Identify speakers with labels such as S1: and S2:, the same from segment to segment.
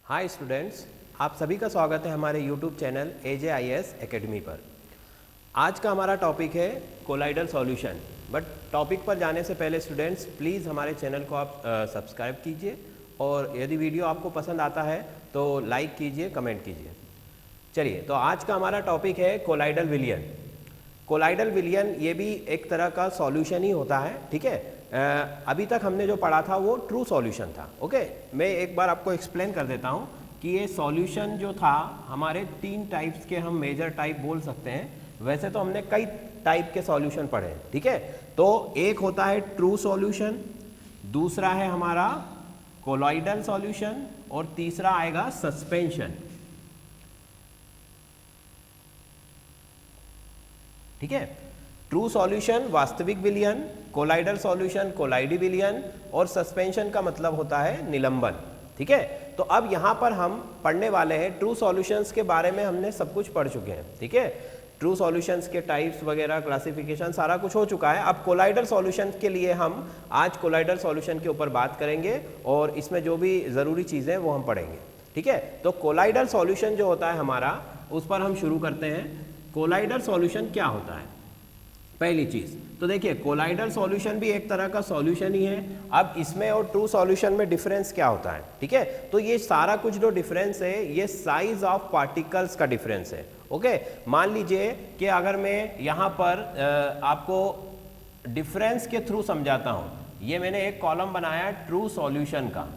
S1: Hi students, आप सभी का स्वागत है हमारे यूट्यूब चैनल AJIS एकेडमी पर। आज का हमारा टॉपिक है कोलाइडल सॉल्यूशन। बट टॉपिक पर जाने से पहले स्टूडेंट्स प्लीज़ हमारे चैनल को आप सब्सक्राइब कीजिए और यदि वीडियो आपको पसंद आता है तो लाइक कीजिए, कमेंट कीजिए। चलिए, तो आज का हमारा टॉपिक है कोलाइडल विलयन। कोलाइडल विलयन ये भी एक तरह का सॉल्यूशन ही होता है, ठीक है। अभी तक हमने जो पढ़ा था वो ट्रू सॉल्यूशन था। ओके, मैं एक बार आपको एक्सप्लेन कर देता हूँ कि ये सॉल्यूशन जो था हमारे तीन टाइप्स के हम मेजर टाइप बोल सकते हैं। वैसे तो हमने कई टाइप के सॉल्यूशन पढ़े हैं, ठीक है। तो एक होता है ट्रू सॉल्यूशन, दूसरा है हमारा कोलॉइडल सॉल्यूशन और तीसरा आएगा सस्पेंशन, ठीक है। ट्रू सॉल्यूशन वास्तविक विलयन, कोलाइडल सॉल्यूशन कोलाइडी विलयन और सस्पेंशन का मतलब होता है निलंबन, ठीक है। तो अब यहाँ पर हम पढ़ने वाले हैं ट्रू सॉल्यूशंस के बारे में। हमने सब कुछ पढ़ चुके हैं, ठीक है। ट्रू सॉल्यूशंस के टाइप्स वगैरह, क्लासिफिकेशन सारा कुछ हो चुका है। अब कोलाइडल सॉल्यूशन के लिए हम आज कोलाइडल सॉल्यूशन के ऊपर बात करेंगे और इसमें जो भी ज़रूरी चीज़ें वो हम पढ़ेंगे, ठीक है। तो कोलाइडल सॉल्यूशन जो होता है हमारा, उस पर हम शुरू करते हैं। कोलाइडल सॉल्यूशन क्या होता है? पहली चीज तो देखिए, कोलाइडल सॉल्यूशन भी एक तरह का सॉल्यूशन ही है। अब इसमें और ट्रू सॉल्यूशन में डिफरेंस क्या होता है, ठीक है। तो ये सारा कुछ जो डिफरेंस है ये साइज ऑफ पार्टिकल्स का डिफरेंस है। ओके, मान लीजिए कि अगर मैं यहाँ पर आपको डिफरेंस के थ्रू समझाता हूँ। ये मैंने एक कॉलम बनाया ट्रू सॉल्यूशन का,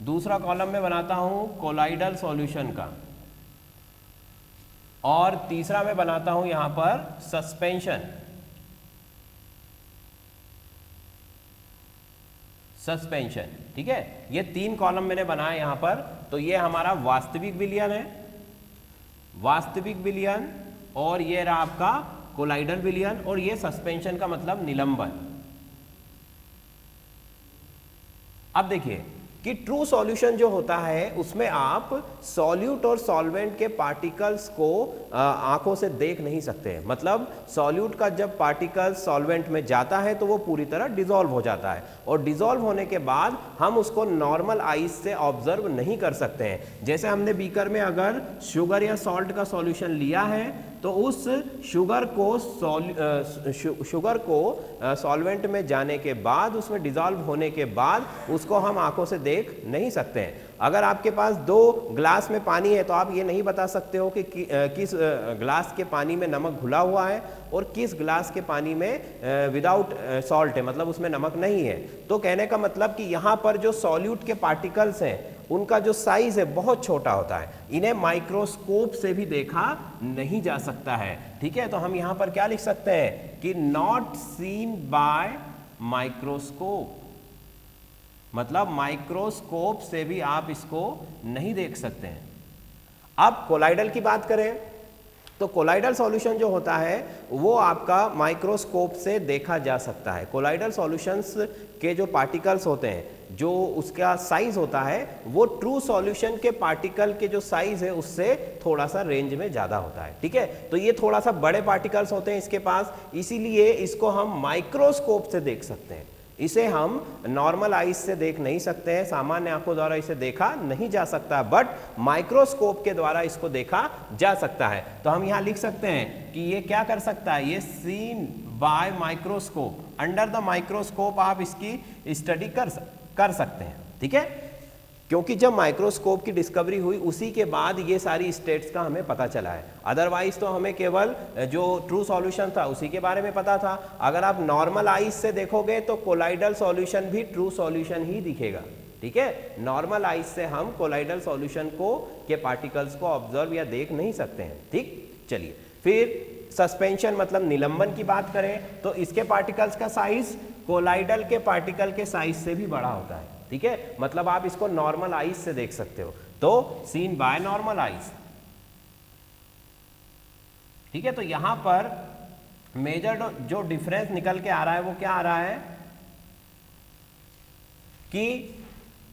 S1: दूसरा कॉलम में बनाता हूँ कोलाइडल सॉल्यूशन का और तीसरा मैं बनाता हूं यहां पर सस्पेंशन। ठीक है, ये तीन कॉलम मैंने बनाए यहां पर। तो ये हमारा वास्तविक विलयन है, वास्तविक विलयन, और ये रहा आपका कोलाइडल विलयन, और ये सस्पेंशन का मतलब निलंबन। अब देखिए कि ट्रू सॉल्यूशन जो होता है उसमें आप सॉल्यूट और सॉल्वेंट के पार्टिकल्स को आंखों से देख नहीं सकते। मतलब सॉल्यूट का जब पार्टिकल्स सॉल्वेंट में जाता है तो वो पूरी तरह डिसॉल्व हो जाता है, और डिसॉल्व होने के बाद हम उसको नॉर्मल आईज से ऑब्जर्व नहीं कर सकते हैं। जैसे हमने बीकर में अगर शुगर या सॉल्ट का सॉल्यूशन लिया है तो उस शुगर को सॉल्वेंट में जाने के बाद, उसमें डिसॉल्व होने के बाद उसको हम आंखों से देख नहीं सकते हैं। अगर आपके पास दो ग्लास में पानी है तो आप ये नहीं बता सकते हो कि किस ग्लास के पानी में नमक घुला हुआ है और किस ग्लास के पानी में विदाउट सॉल्ट है, मतलब उसमें नमक नहीं है। तो कहने का मतलब कि यहाँ पर जो सॉल्यूट के पार्टिकल्स हैं उनका जो साइज है बहुत छोटा होता है, इन्हें माइक्रोस्कोप से भी देखा नहीं जा सकता है, ठीक है। तो हम यहाँ पर क्या लिख सकते हैं कि नॉट सीन बाय माइक्रोस्कोप, मतलब माइक्रोस्कोप से भी आप इसको नहीं देख सकते हैं। अब कोलाइडल की बात करें तो कोलाइडल सॉल्यूशन जो होता है वो आपका माइक्रोस्कोप से देखा जा सकता है। कोलाइडल सॉल्यूशंस के जो पार्टिकल्स होते हैं, जो उसका साइज होता है वो ट्रू सॉल्यूशन के पार्टिकल के जो साइज है उससे थोड़ा सा रेंज में ज़्यादा होता है, ठीक है। तो ये थोड़ा सा बड़े पार्टिकल्स होते हैं इसके पास, इसीलिए इसको हम माइक्रोस्कोप से देख सकते हैं। इसे हम नॉर्मल आईज से देख नहीं सकते हैं, सामान्य आंखों द्वारा इसे देखा नहीं जा सकता, बट माइक्रोस्कोप के द्वारा इसको देखा जा सकता है। तो हम यहाँ लिख सकते हैं कि ये क्या कर सकता है, ये seen by microscope, under the microscope आप इसकी स्टडी कर सकते हैं, ठीक है। क्योंकि जब माइक्रोस्कोप की डिस्कवरी हुई उसी के बाद ये सारी स्टेट्स का हमें पता चला है। अदरवाइज तो हमें केवल जो ट्रू सॉल्यूशन था उसी के बारे में पता था। अगर आप नॉर्मल आईज से देखोगे तो कोलाइडल सॉल्यूशन भी ट्रू सॉल्यूशन ही दिखेगा, ठीक है। नॉर्मल आईज से हम कोलाइडल सॉल्यूशन को के पार्टिकल्स को ऑब्जर्व या देख नहीं सकते हैं, ठीक। चलिए, फिर सस्पेंशन मतलब निलंबन की बात करें तो इसके पार्टिकल्स का साइज कोलाइडल के पार्टिकल के साइज से भी बड़ा होता है, ठीक है। मतलब आप इसको नॉर्मल आईज से देख सकते हो, तो सीन बाय नॉर्मल आईज, ठीक है। तो यहां पर मेजर जो डिफरेंस निकल के आ रहा है वो क्या आ रहा है कि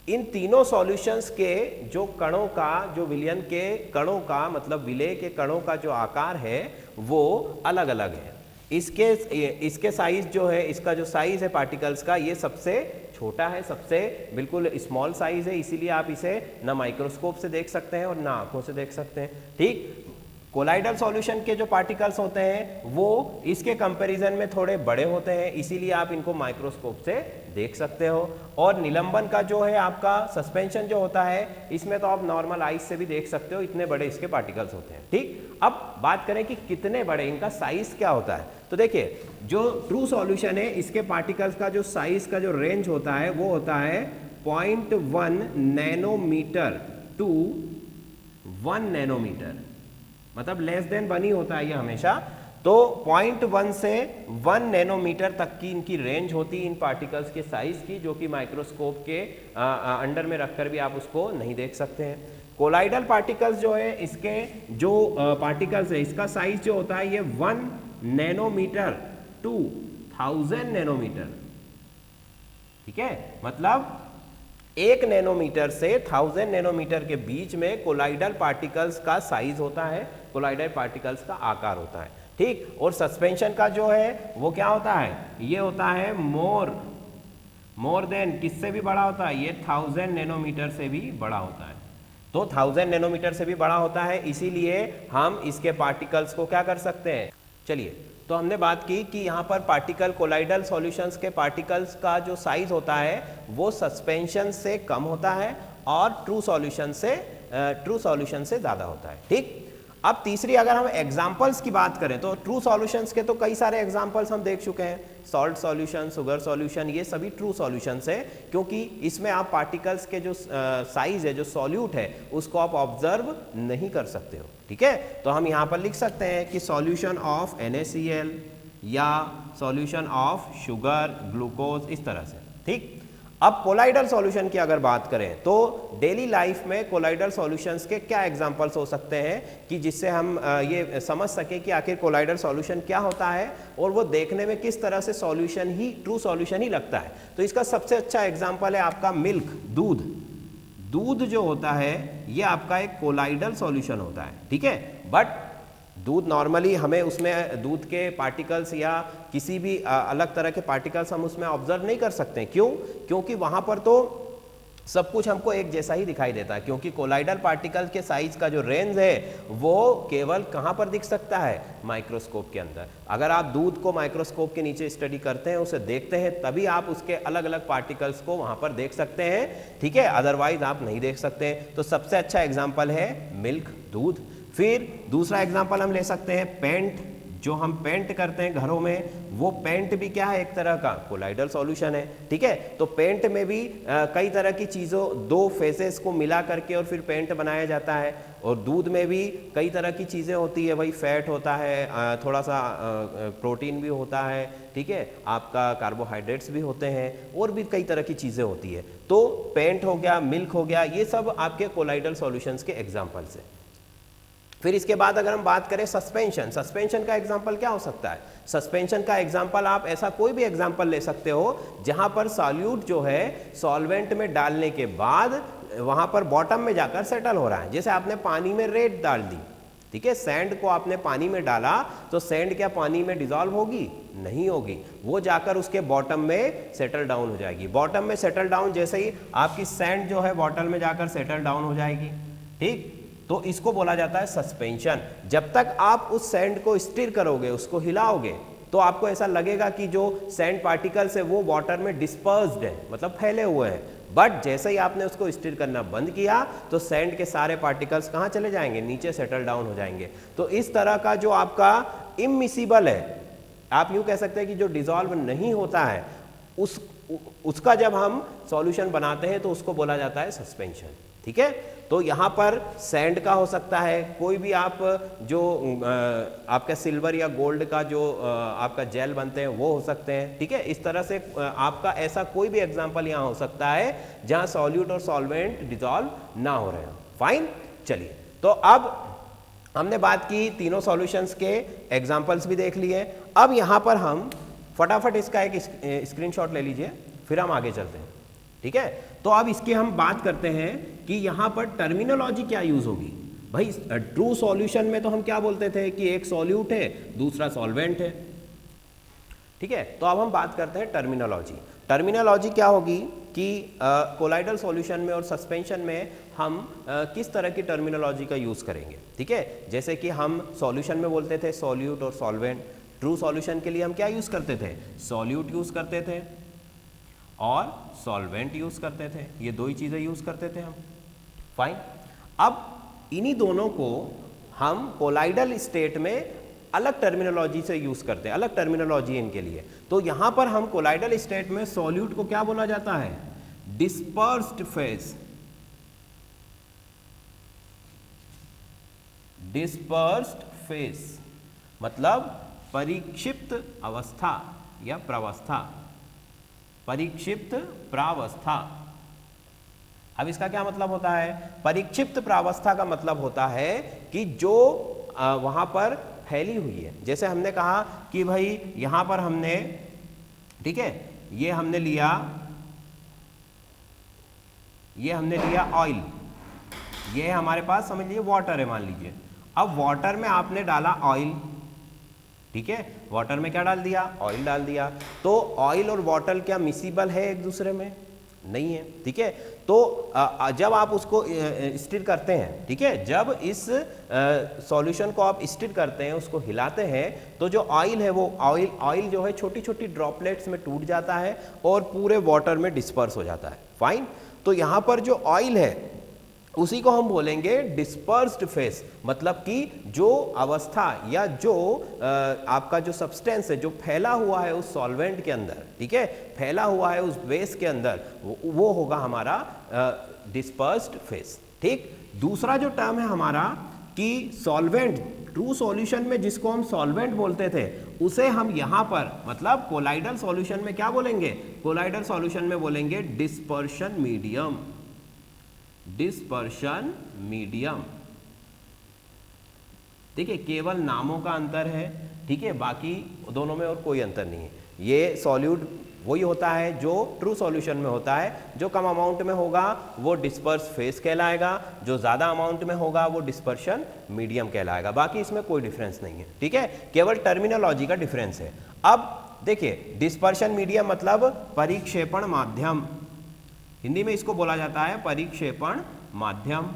S1: इन तीनों सॉल्यूशंस के जो कणों का, जो विलयन के कणों का मतलब विलेय के कणों का जो आकार है वो अलग अलग है। इसके साइज जो है, इसका जो साइज है पार्टिकल्स का, ये सबसे छोटा है, सबसे बिल्कुल स्मॉल साइज है, इसीलिए आप इसे ना माइक्रोस्कोप से देख सकते हैं और ना आंखों से देख सकते हैं। ठीक, कोलाइडल सॉल्यूशन के जो पार्टिकल्स होते हैं वो इसके कंपैरिजन में थोड़े बड़े होते हैं, इसीलिए आप इनको माइक्रोस्कोप से देख सकते हो। और निलंबन का जो है आपका सस्पेंशन जो होता है, इसमें तो आप नॉर्मल आइज से भी देख सकते हो, इतने बड़े इसके पार्टिकल्स होते हैं। ठीक, अब बात करें कि कितने बड़े, इनका साइज क्या होता है। तो देखिए, जो ट्रू सॉल्यूशन है इसके पार्टिकल्स का जो साइज का जो रेंज होता है वो होता है 0.1 नैनोमीटर टू 1 नैनोमीटर, मतलब लेस देन 1 ही होता है ये हमेशा। तो 0.1 से 1 नैनोमीटर तक की इनकी रेंज होती है इन पार्टिकल्स के साइज की, जो कि माइक्रोस्कोप के अंडर में रखकर भी आप उसको नहीं देख सकते हैं। कोलाइडल पार्टिकल्स जो है, इसके जो पार्टिकल्स है, इसका साइज जो होता है ये 1 नैनोमीटर टू 1000 नैनोमीटर। ठीक है, मतलब 1 नैनोमीटर से 1000 नैनोमीटर के बीच में कोलाइडल पार्टिकल्स का साइज होता है, कोलाइडल पार्टिकल्स का आकार होता है। ठीक, और सस्पेंशन का जो है वो क्या होता है, ये होता है मोर देन, किससे भी बड़ा होता है, ये 1000 नैनोमीटर से भी बड़ा होता है। तो 1000 नैनोमीटर से भी बड़ा होता है, इसीलिए हम इसके पार्टिकल्स को क्या कर सकते हैं। चलिए, तो हमने बात की कि यहाँ पर पार्टिकल, कोलाइडल सॉल्यूशंस के पार्टिकल्स का जो साइज होता है वो सस्पेंशन से कम होता है और ट्रू सॉल्यूशन से ज़्यादा होता है। ठीक, अब तीसरी अगर हम एग्जांपल्स की बात करें तो ट्रू सॉल्यूशंस के तो कई सारे एग्जांपल्स हम देख चुके हैं, सॉल्ट सॉल्यूशन, शुगर सॉल्यूशन, ये सभी ट्रू सॉल्यूशंस है, क्योंकि इसमें आप पार्टिकल्स के जो साइज है, जो सॉल्यूट है, उसको आप ऑब्जर्व नहीं कर सकते हो। ठीक है, तो हम यहाँ पर लिख सकते हैं कि सॉल्यूशन ऑफ NaCl या सॉल्यूशन ऑफ शुगर, ग्लूकोज, इस तरह से। ठीक, अब कोलाइडल सॉल्यूशन की अगर बात करें तो डेली लाइफ में कोलाइडल सॉल्यूशंस के क्या एग्जांपल्स हो सकते हैं कि जिससे हम ये समझ सके कि आखिर कोलाइडल सॉल्यूशन क्या होता है और वो देखने में किस तरह से सॉल्यूशन ही, ट्रू सॉल्यूशन ही लगता है। तो इसका सबसे अच्छा एग्जांपल है आपका मिल्क, दूध जो होता है ये आपका एक कोलाइडल सॉल्यूशन होता है। ठीक है, बट दूध नॉर्मली हमें उसमें दूध के पार्टिकल्स या किसी भी अलग तरह के पार्टिकल्स हम उसमें ऑब्जर्व नहीं कर सकते। क्यों? क्योंकि वहां पर तो सब कुछ हमको एक जैसा ही दिखाई देता है, क्योंकि कोलाइडल पार्टिकल के साइज का जो रेंज है वो केवल कहां पर दिख सकता है, माइक्रोस्कोप के अंदर। अगर आप दूध को माइक्रोस्कोप के नीचे स्टडी करते हैं, उसे देखते हैं, तभी आप उसके अलग अलग पार्टिकल्स को वहां पर देख सकते हैं। ठीक है, अदरवाइज आप नहीं देख सकते। तो सबसे अच्छा एग्जाम्पल है मिल्क, दूध। फिर दूसरा एग्जाम्पल हम ले सकते हैं पेंट, जो हम पेंट करते हैं घरों में, वो पेंट भी क्या है, एक तरह का कोलाइडल सॉल्यूशन है। ठीक है, तो पेंट में भी कई तरह की चीज़ों, 2 फेसेस को मिला करके और फिर पेंट बनाया जाता है। और दूध में भी कई तरह की चीज़ें होती है, वही फैट होता है, थोड़ा सा प्रोटीन भी होता है, ठीक है, आपका कार्बोहाइड्रेट्स भी होते हैं, और भी कई तरह की चीज़ें होती है। तो पेंट हो गया, मिल्क हो गया, ये सब आपके कोलाइडल सॉल्यूशंस के एग्जाम्पल्स हैं। फिर इसके बाद अगर हम बात करें सस्पेंशन का एग्जाम्पल क्या हो सकता है। सस्पेंशन का एग्जाम्पल आप ऐसा कोई भी एग्जाम्पल ले सकते हो जहां पर सॉल्यूट जो है सॉल्वेंट में डालने के बाद वहां पर बॉटम में जाकर सेटल हो रहा है। जैसे आपने पानी में रेत डाल दी, ठीक है, सैंड को आपने पानी में डाला, तो सैंड क्या पानी में डिसॉल्व होगी? नहीं होगी, वो जाकर उसके बॉटम में सेटल डाउन हो जाएगी। बॉटम में सेटल डाउन जैसे ही आपकी सैंड जो है बॉटल में जाकर सेटल डाउन हो जाएगी। ठीक, तो इसको बोला जाता है सस्पेंशन। जब तक आप उस सैंड को स्टिर करोगे, उसको हिलाओगे, तो आपको ऐसा लगेगा कि जो सैंड पार्टिकल्स है वो वाटर में डिस्पर्स्ड है, मतलब फैले हुए हैं। बट जैसे ही आपने उसको स्टिर करना बंद किया तो सैंड के सारे पार्टिकल्स कहाँ चले जाएंगे? नीचे सेटल डाउन हो जाएंगे। तो इस तरह का जो आपका इमिसिबल है, आप यूँ कह सकते हैं कि जो डिसॉल्व नहीं होता है, उसका जब हम सॉल्यूशन बनाते हैं तो उसको बोला जाता है सस्पेंशन। ठीक है, तो यहाँ पर सैंड का हो सकता है, कोई भी आप जो आपका सिल्वर या गोल्ड का जो आपका जेल बनते हैं वो हो सकते हैं। ठीक है, इस तरह से आपका ऐसा कोई भी एग्जांपल यहाँ हो सकता है जहाँ सॉल्यूट और सॉल्वेंट डिसॉल्व ना हो रहे हो। फाइन, चलिए, तो अब हमने बात की तीनों सॉल्यूशंस के एग्जाम्पल्स भी देख लिए। अब यहाँ पर हम फटाफट इसका एक स्क्रीनशॉट ले लीजिए, फिर हम आगे चलते हैं। ठीक है, तो अब इसकी हम बात करते हैं कि यहाँ पर टर्मिनोलॉजी क्या यूज होगी। भाई ट्रू सॉल्यूशन में तो हम क्या बोलते थे कि एक सॉल्यूट है, दूसरा सॉल्वेंट है। ठीक है, तो अब हम बात करते हैं टर्मिनोलॉजी। टर्मिनोलॉजी क्या होगी कि कोलाइडल सॉल्यूशन में और सस्पेंशन में हम किस तरह की टर्मिनोलॉजी का यूज़ करेंगे। ठीक है, जैसे कि हम सॉल्यूशन में बोलते थे सॉल्यूट और सॉल्वेंट। ट्रू सॉल्यूशन के लिए हम क्या यूज़ करते थे, सॉल्यूट यूज़ करते थे और सॉल्वेंट यूज़ करते थे, ये दो ही चीज़ें यूज़ करते थे हम। फाइन, अब इन्हीं दोनों को हम कोलाइडल स्टेट में अलग टर्मिनोलॉजी से यूज़ करते हैं, अलग टर्मिनोलॉजी इनके लिए। तो यहाँ पर हम कोलाइडल स्टेट में सॉल्यूट को क्या बोला जाता है, डिस्पर्स्ड फेज। डिस्पर्स्ड फेज मतलब परिक्षिप्त अवस्था या प्रावस्था, परिक्षिप्त प्रावस्था। अब इसका क्या मतलब होता है, परिक्षिप्त प्रावस्था का मतलब होता है कि जो वहां पर फैली हुई है, जैसे हमने कहा कि भाई यहां पर हमने, ठीक है, ये हमने लिया ऑयल, ये हमारे पास समझ लीजिए वाटर है मान लीजिए। अब वाटर में आपने डाला ऑयल, ठीक है, वाटर में क्या डाल दिया, ऑयल डाल दिया। तो ऑयल और वाटर क्या मिसिबल है एक दूसरे में, नहीं है। ठीक है, तो जब आप उसको स्टिर करते हैं, ठीक है, जब इस सॉल्यूशन को आप स्टिर करते हैं, उसको हिलाते हैं, तो जो ऑयल है वो ऑयल जो है छोटी छोटी ड्रॉपलेट्स में टूट जाता है और पूरे वाटर में डिस्पर्स हो जाता है। फाइन, तो यहाँ पर जो ऑयल है उसी को हम बोलेंगे डिस्पर्स्ड फेस, मतलब कि जो अवस्था या जो आपका जो सब्सटेंस है जो फैला हुआ है उस सॉल्वेंट के अंदर, ठीक है, फैला हुआ है उस बेस के अंदर, वो होगा हमारा डिस्पर्स्ड फेस। ठीक, दूसरा जो टर्म है हमारा कि सॉल्वेंट, ट्रू सॉल्यूशन में जिसको हम सॉल्वेंट बोलते थे, उसे हम यहां पर मतलब कोलाइडल सॉल्यूशन में क्या बोलेंगे, कोलाइडल सॉल्यूशन में बोलेंगे डिस्पर्शन मीडियम। डिस्पर्शन मीडियम, देखिए केवल नामों का अंतर है, ठीक है, बाकी दोनों में और कोई अंतर नहीं है। ये सॉल्यूट वही होता है जो ट्रू सॉल्यूशन में होता है, जो कम अमाउंट में होगा वो डिस्पर्स फेस कहलाएगा, जो ज़्यादा अमाउंट में होगा वो डिस्पर्शन मीडियम कहलाएगा। बाकी इसमें कोई डिफरेंस नहीं है, ठीक है, केवल टर्मिनोलॉजी का डिफरेंस है। अब देखिए डिस्पर्शन मीडियम मतलब परिक्षेपण माध्यम, हिंदी में इसको बोला जाता है परिक्षेपण माध्यम।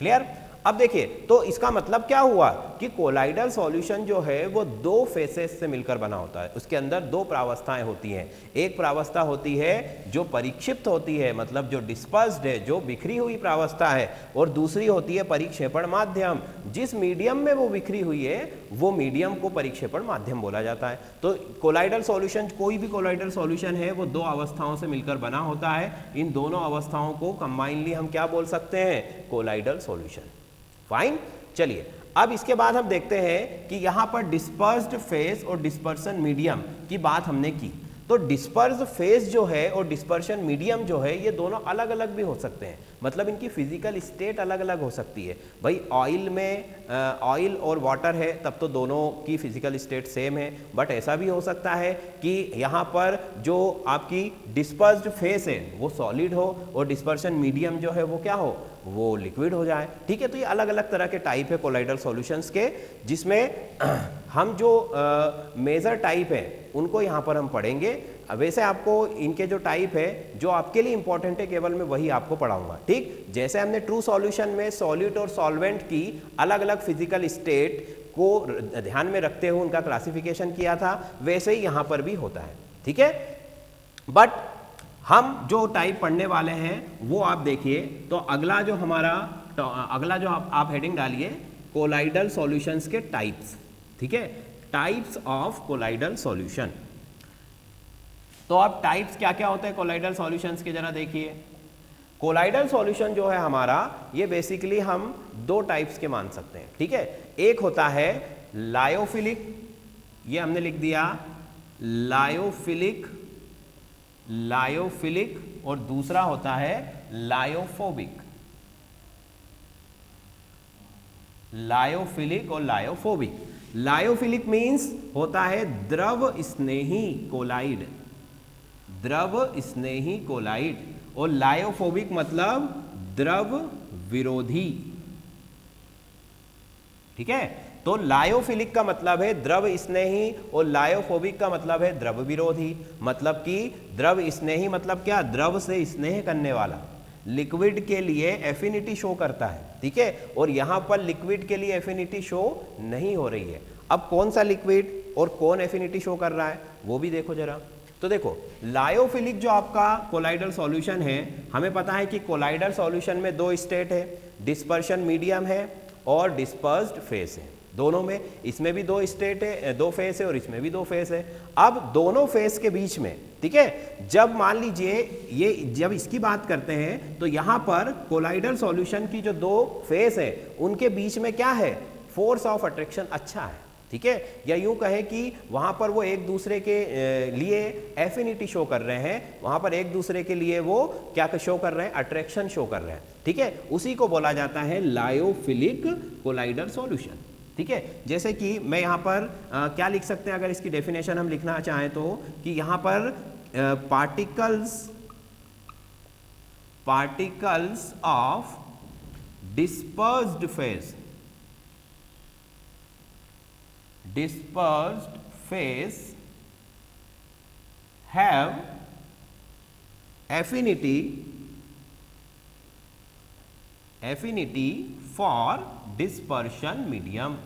S1: क्लियर? अब देखिए तो इसका मतलब क्या हुआ कि कोलाइडल सॉल्यूशन जो है वो दो फेसेस से मिलकर बना होता है, उसके अंदर दो प्रावस्थाएं होती हैं। एक प्रावस्था होती है जो परिक्षिप्त होती है, मतलब जो डिस्पर्स्ड है, जो बिखरी हुई प्रावस्था है, और दूसरी होती है परिक्षेपण माध्यम। जिस मीडियम में वो बिखरी हुई है वो मीडियम को परिक्षेपण माध्यम बोला जाता है। तो कोलाइडल सॉल्यूशन, कोई भी कोलाइडल सॉल्यूशन है वो दो अवस्थाओं से मिलकर बना होता है। इन दोनों अवस्थाओं को कंबाइनली हम क्या बोल सकते हैं, कोलाइडल सॉल्यूशन। फाइन, चलिए अब इसके बाद हम देखते हैं कि यहां पर डिस्पर्स्ड फेज और डिस्पर्सन मीडियम की बात हमने की। तो डिस्पर्स्ड फेज जो है और डिस्पर्शन मीडियम जो है ये दोनों अलग अलग भी हो सकते हैं, मतलब इनकी फिजिकल स्टेट अलग अलग हो सकती है। भाई ऑयल में ऑयल और वाटर है तब तो दोनों की फिजिकल स्टेट सेम है, बट ऐसा भी हो सकता है कि यहाँ पर जो आपकी डिस्पर्स्ड फेस है वो सॉलिड हो और डिस्पर्शन मीडियम जो है वो क्या हो, वो लिक्विड हो जाए। ठीक है, तो ये अलग अलग तरह के टाइप है कोलाइडल सॉल्यूशंस के, जिसमें हम जो मेजर टाइप है उनको यहाँ पर हम पढ़ेंगे। वैसे आपको इनके जो टाइप है जो आपके लिए इंपॉर्टेंट है केवल मैं वही आपको पढ़ाऊंगा। ठीक, जैसे हमने ट्रू सॉल्यूशन में सॉल्यूट और सॉल्वेंट की अलग अलग फिजिकल स्टेट को ध्यान में रखते हुए उनका क्लासिफिकेशन किया था, वैसे ही यहाँ पर भी होता है। ठीक है, बट हम जो टाइप पढ़ने वाले हैं वो आप देखिए, तो अगला जो हमारा अगला जो आप हेडिंग डालिए कोलाइडल सॉल्यूशंस के टाइप्स। ठीक है, टाइप्स ऑफ कोलाइडल सॉल्यूशन। तो अब टाइप्स क्या क्या होते हैं कोलाइडल सॉल्यूशंस के, जरा देखिए। कोलाइडल सॉल्यूशन जो है हमारा ये बेसिकली हम दो टाइप्स के मान सकते हैं। ठीक है, एक होता है लायोफिलिक, ये हमने लिख दिया लायोफिलिक, लायोफिलिक, और दूसरा होता है लायोफोबिक। लायोफिलिक और लायोफोबिक। लायोफिलिक मीन्स होता है द्रव स्नेही कोलाइड, द्रव स्नेही कोलाइड, और लायोफोबिक मतलब द्रव विरोधी। ठीक है, तो लायोफिलिक का मतलब है द्रव स्नेही और लायोफोबिक का मतलब है द्रव विरोधी। मतलब कि द्रव स्नेही मतलब क्या, द्रव से स्नेह करने वाला, लिक्विड के लिए एफिनिटी शो करता है, ठीक है। और यहां पर लिक्विड के लिए एफिनिटी शो नहीं हो रही है। अब कौन सा लिक्विड और कौन एफिनिटी शो कर रहा है वो भी देखो जरा। तो देखो लायोफिलिक जो आपका कोलाइडल सॉल्यूशन है, हमें पता है कि कोलाइडल सॉल्यूशन में दो स्टेट है, डिस्पर्शन मीडियम है और डिस्पर्स्ड फेस है। दोनों में, इसमें भी दो स्टेट है, दो फेस है और इसमें भी दो फेस है। अब दोनों फेस के बीच में, ठीक है, जब मान लीजिए ये जब इसकी बात करते हैं तो यहां पर कोलाइडल सॉल्यूशन की जो दो फेस है उनके बीच में क्या है, फोर्स ऑफ अट्रैक्शन अच्छा है, ठीक है। या यूं कहें कि वहां पर वो एक दूसरे के लिए एफिनिटी शो कर रहे हैं, वहां पर एक दूसरे के लिए वो क्या शो कर रहे हैं, अट्रैक्शन शो कर रहे हैं, ठीक है। उसी को बोला जाता है लायोफिलिक कोलाइडल सॉल्यूशन, ठीक है। जैसे कि मैं यहां पर क्या लिख सकते हैं, अगर इसकी डेफिनेशन हम लिखना चाहें तो, कि यहां पर particles of dispersed face, have affinity for dispersion medium,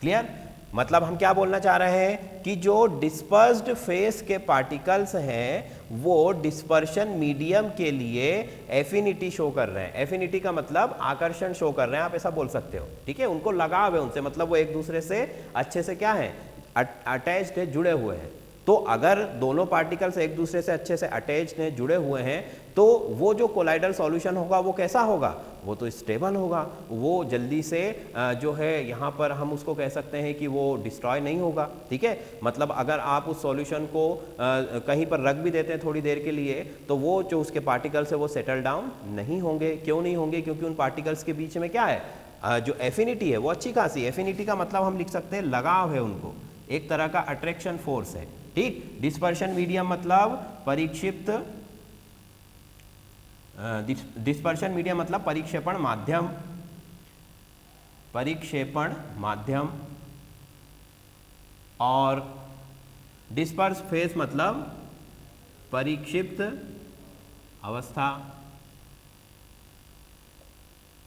S1: clear. मतलब हम क्या बोलना चाह रहे हैं कि जो डिस्पर्स्ड फेस के पार्टिकल्स हैं वो डिस्पर्शन मीडियम के लिए एफिनिटी शो कर रहे हैं। एफिनिटी का मतलब आकर्षण शो कर रहे हैं, आप ऐसा बोल सकते हो, ठीक है। उनको लगाव है उनसे, मतलब वो एक दूसरे से अच्छे से क्या है, अटैच्ड है, जुड़े हुए हैं। तो अगर दोनों पार्टिकल्स एक दूसरे से अच्छे से अटैच्ड हैं, जुड़े हुए हैं, तो वो जो कोलाइडल सॉल्यूशन होगा वो कैसा होगा, वो तो स्टेबल होगा, वो जल्दी से जो है यहाँ पर हम उसको कह सकते हैं कि वो डिस्ट्रॉय नहीं होगा, ठीक है। मतलब अगर आप उस सॉल्यूशन को कहीं पर रख भी देते हैं थोड़ी देर के लिए, तो वो जो उसके पार्टिकल्स है वो सेटल डाउन नहीं होंगे। क्यों नहीं होंगे, क्योंकि उन पार्टिकल्स के बीच में क्या है, जो एफिनिटी है वो अच्छी खासी। एफिनिटी का मतलब हम लिख सकते हैं लगाव है उनको, एक तरह का अट्रैक्शन फोर्स है, ठीक। डिस्पर्शन मीडियम मतलब परिक्षिप्त, डिस्पर्शन मीडियम मतलब परिक्षेपण माध्यम, और डिस्पर्स फेस मतलब परिक्षिप्त अवस्था,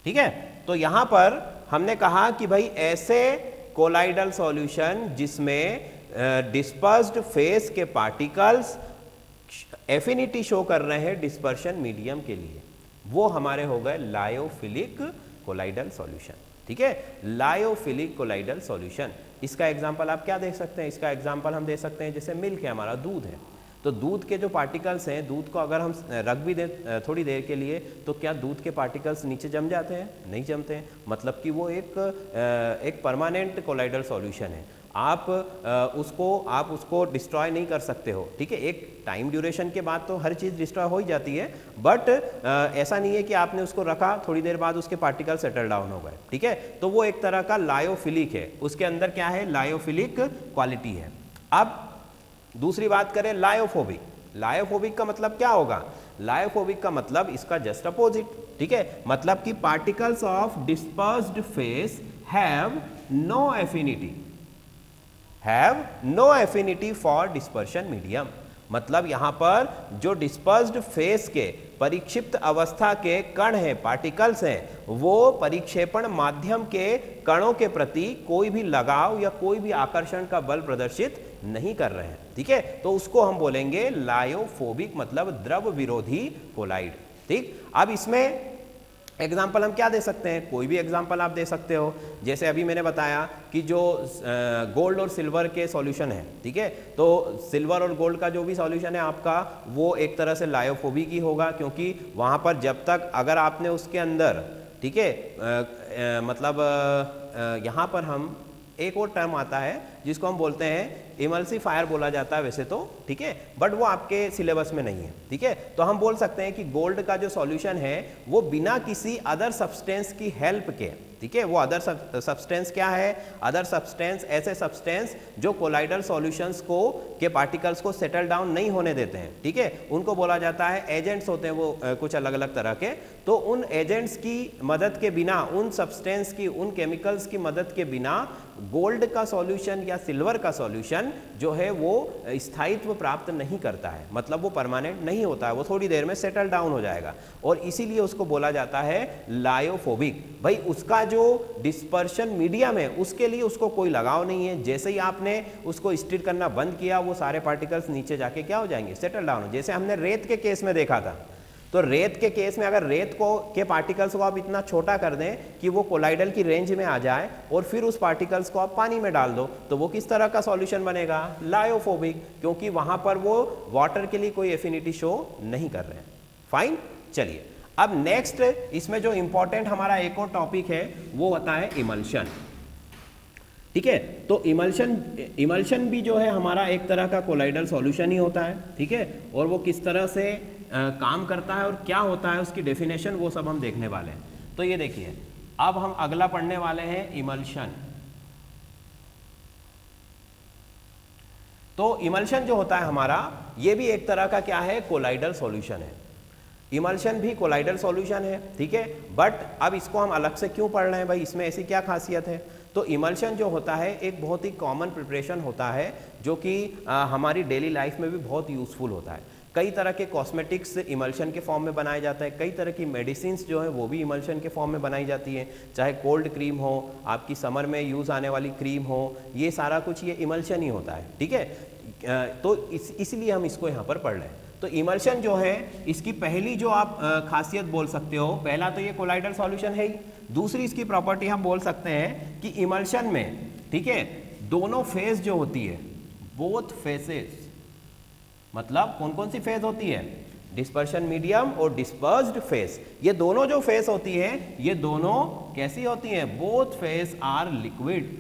S1: ठीक है। तो यहां पर हमने कहा कि भाई ऐसे कोलाइडल सॉल्यूशन जिसमें डिस्पर्स्ड फेस के पार्टिकल्स एफिनिटी शो कर रहे हैं डिस्पर्शन मीडियम के लिए, वो हमारे हो गए लायोफिलिक कोलाइडल सॉल्यूशन, ठीक है। लायोफिलिक कोलाइडल सॉल्यूशन, इसका एग्जांपल आप क्या दे सकते हैं, इसका एग्जांपल हम दे सकते हैं जैसे मिल्क है, हमारा दूध है, तो दूध के जो पार्टिकल्स हैं, दूध को अगर हम रख भी दें थोड़ी देर के लिए, तो क्या दूध के पार्टिकल्स नीचे जम जाते हैं, नहीं जमते हैं। मतलब कि वो एक परमानेंट कोलाइडल सॉल्यूशन है, आप उसको डिस्ट्रॉय नहीं कर सकते हो, ठीक है। एक टाइम ड्यूरेशन के बाद तो हर चीज़ डिस्ट्रॉय हो ही जाती है, बट ऐसा नहीं है कि आपने उसको रखा थोड़ी देर बाद उसके पार्टिकल सेटल डाउन हो गए, ठीक है। तो वो एक तरह का लायोफिलिक है, उसके अंदर क्या है, लायोफिलिक क्वालिटी है। अब दूसरी बात करें लायोफोबिक। लायोफोबिक का मतलब क्या होगा, लायोफोबिक का मतलब इसका जस्ट अपोजिट, ठीक है। मतलब कि particles of dispersed phase have no affinity for dispersion medium. मतलब यहां पर जो डिस्पर्स्ड फेस के परिक्षिप्त अवस्था के कण हैं, पार्टिकल्स हैं, वो परिक्षेपण माध्यम के कणों के प्रति कोई भी लगाव या कोई भी आकर्षण का बल प्रदर्शित नहीं कर रहे हैं, ठीक है। तो उसको हम बोलेंगे लायोफोबिक, मतलब द्रव विरोधी कोलाइड, ठीक। अब इसमें एग्जाम्पल हम क्या दे सकते हैं, कोई भी एग्जाम्पल आप दे सकते हो। जैसे अभी मैंने बताया कि जो गोल्ड और सिल्वर के सॉल्यूशन है, ठीक है, तो सिल्वर और गोल्ड का जो भी सॉल्यूशन है आपका, वो एक तरह से लायोफोबिक ही होगा, क्योंकि वहाँ पर जब तक अगर आपने उसके अंदर, ठीक है, मतलब यहाँ पर हम एक और टर्म आता है जिसको हम बोलते हैं इमल्सिफायर बोला जाता है वैसे तो, ठीक है, बट वो आपके सिलेबस में नहीं है, ठीक है। तो हम बोल सकते हैं कि गोल्ड का जो सॉल्यूशन है वो बिना किसी अदर सब्सटेंस की हेल्प के, ठीक है, वो अदर सब्सटेंस क्या है, अदर सब्सटेंस ऐसे सब्सटेंस जो कोलाइडल सॉल्यूशंस को के पार्टिकल्स को सेटल डाउन नहीं होने देते हैं, ठीक है, उनको बोला जाता है एजेंट्स होते हैं वो कुछ अलग अलग तरह के। तो उन एजेंट्स की मदद के बिना, उन सब्सटेंस की, उन केमिकल्स की मदद के बिना गोल्ड का सॉल्यूशन या सिल्वर का सॉल्यूशन जो है वो स्थायित्व प्राप्त नहीं करता है, मतलब वो परमानेंट नहीं होता है, वो थोड़ी देर में सेटल डाउन हो जाएगा और इसीलिए उसको बोला जाता है लायोफोबिक। भाई उसका जो डिस्पर्शन मीडियम है उसके लिए उसको कोई लगाव नहीं है, जैसे ही आपने उसको स्टिर करना बंद किया वो सारे पार्टिकल्स नीचे जाके क्या हो जाएंगे, सेटल डाउन। जैसे हमने रेत के केस में देखा था, तो रेत के केस में अगर रेत को के पार्टिकल्स को आप इतना छोटा कर दें कि वो कोलाइडल की रेंज में आ जाए और फिर उस पार्टिकल्स को आप पानी में डाल दो, तो वो किस तरह का सॉल्यूशन बनेगा, लायोफोबिक, क्योंकि वहां पर वो वाटर के लिए कोई एफिनिटी शो नहीं कर रहे हैं। फाइन, चलिए अब नेक्स्ट इसमें जो इंपॉर्टेंट हमारा एक और टॉपिक है वो होता है इमल्शन, ठीक है। तो इमल्शन भी जो है हमारा एक तरह का कोलाइडल सॉल्यूशन ही होता है, ठीक है, और वो किस तरह से काम करता है और क्या होता है उसकी डेफिनेशन वो सब हम देखने वाले हैं। तो ये देखिए अब हम अगला पढ़ने वाले हैं इमल्शन। तो इमल्शन जो होता है हमारा ये भी एक तरह का क्या है, कोलाइडल सॉल्यूशन है। इमल्शन भी कोलाइडल सॉल्यूशन है, ठीक है, बट अब इसको हम अलग से क्यों पढ़ रहे हैं भाई, इसमें ऐसी क्या खासियत है। तो इमल्शन जो होता है एक बहुत ही कॉमन प्रिपरेशन होता है जो कि हमारी डेली लाइफ में भी बहुत यूजफुल होता है। कई तरह के कॉस्मेटिक्स इमल्शन के फॉर्म में बनाए जाते हैं, कई तरह की मेडिसिन्स जो है वो भी इमल्शन के फॉर्म में बनाई जाती हैं, चाहे कोल्ड क्रीम हो, आपकी समर में यूज़ आने वाली क्रीम हो, ये सारा कुछ ये इमल्शन ही होता है, ठीक है। तो इसलिए हम इसको यहाँ पर पढ़ रहे हैं। तो इमल्शन जो है इसकी पहली जो आप खासियत बोल सकते हो, पहला तो ये कोलाइडल सॉल्यूशन है ही, दूसरी इसकी प्रॉपर्टी हम बोल सकते हैं कि इमल्शन में, ठीक है, दोनों फेज जो होती है, बोथ फेसेस, मतलब कौन कौन सी फेज होती है, डिस्पर्शन मीडियम और डिस्पर्स्ड फेज, ये दोनों जो फेज होती है ये दोनों कैसी होती हैं, बोथ फेज आर लिक्विड।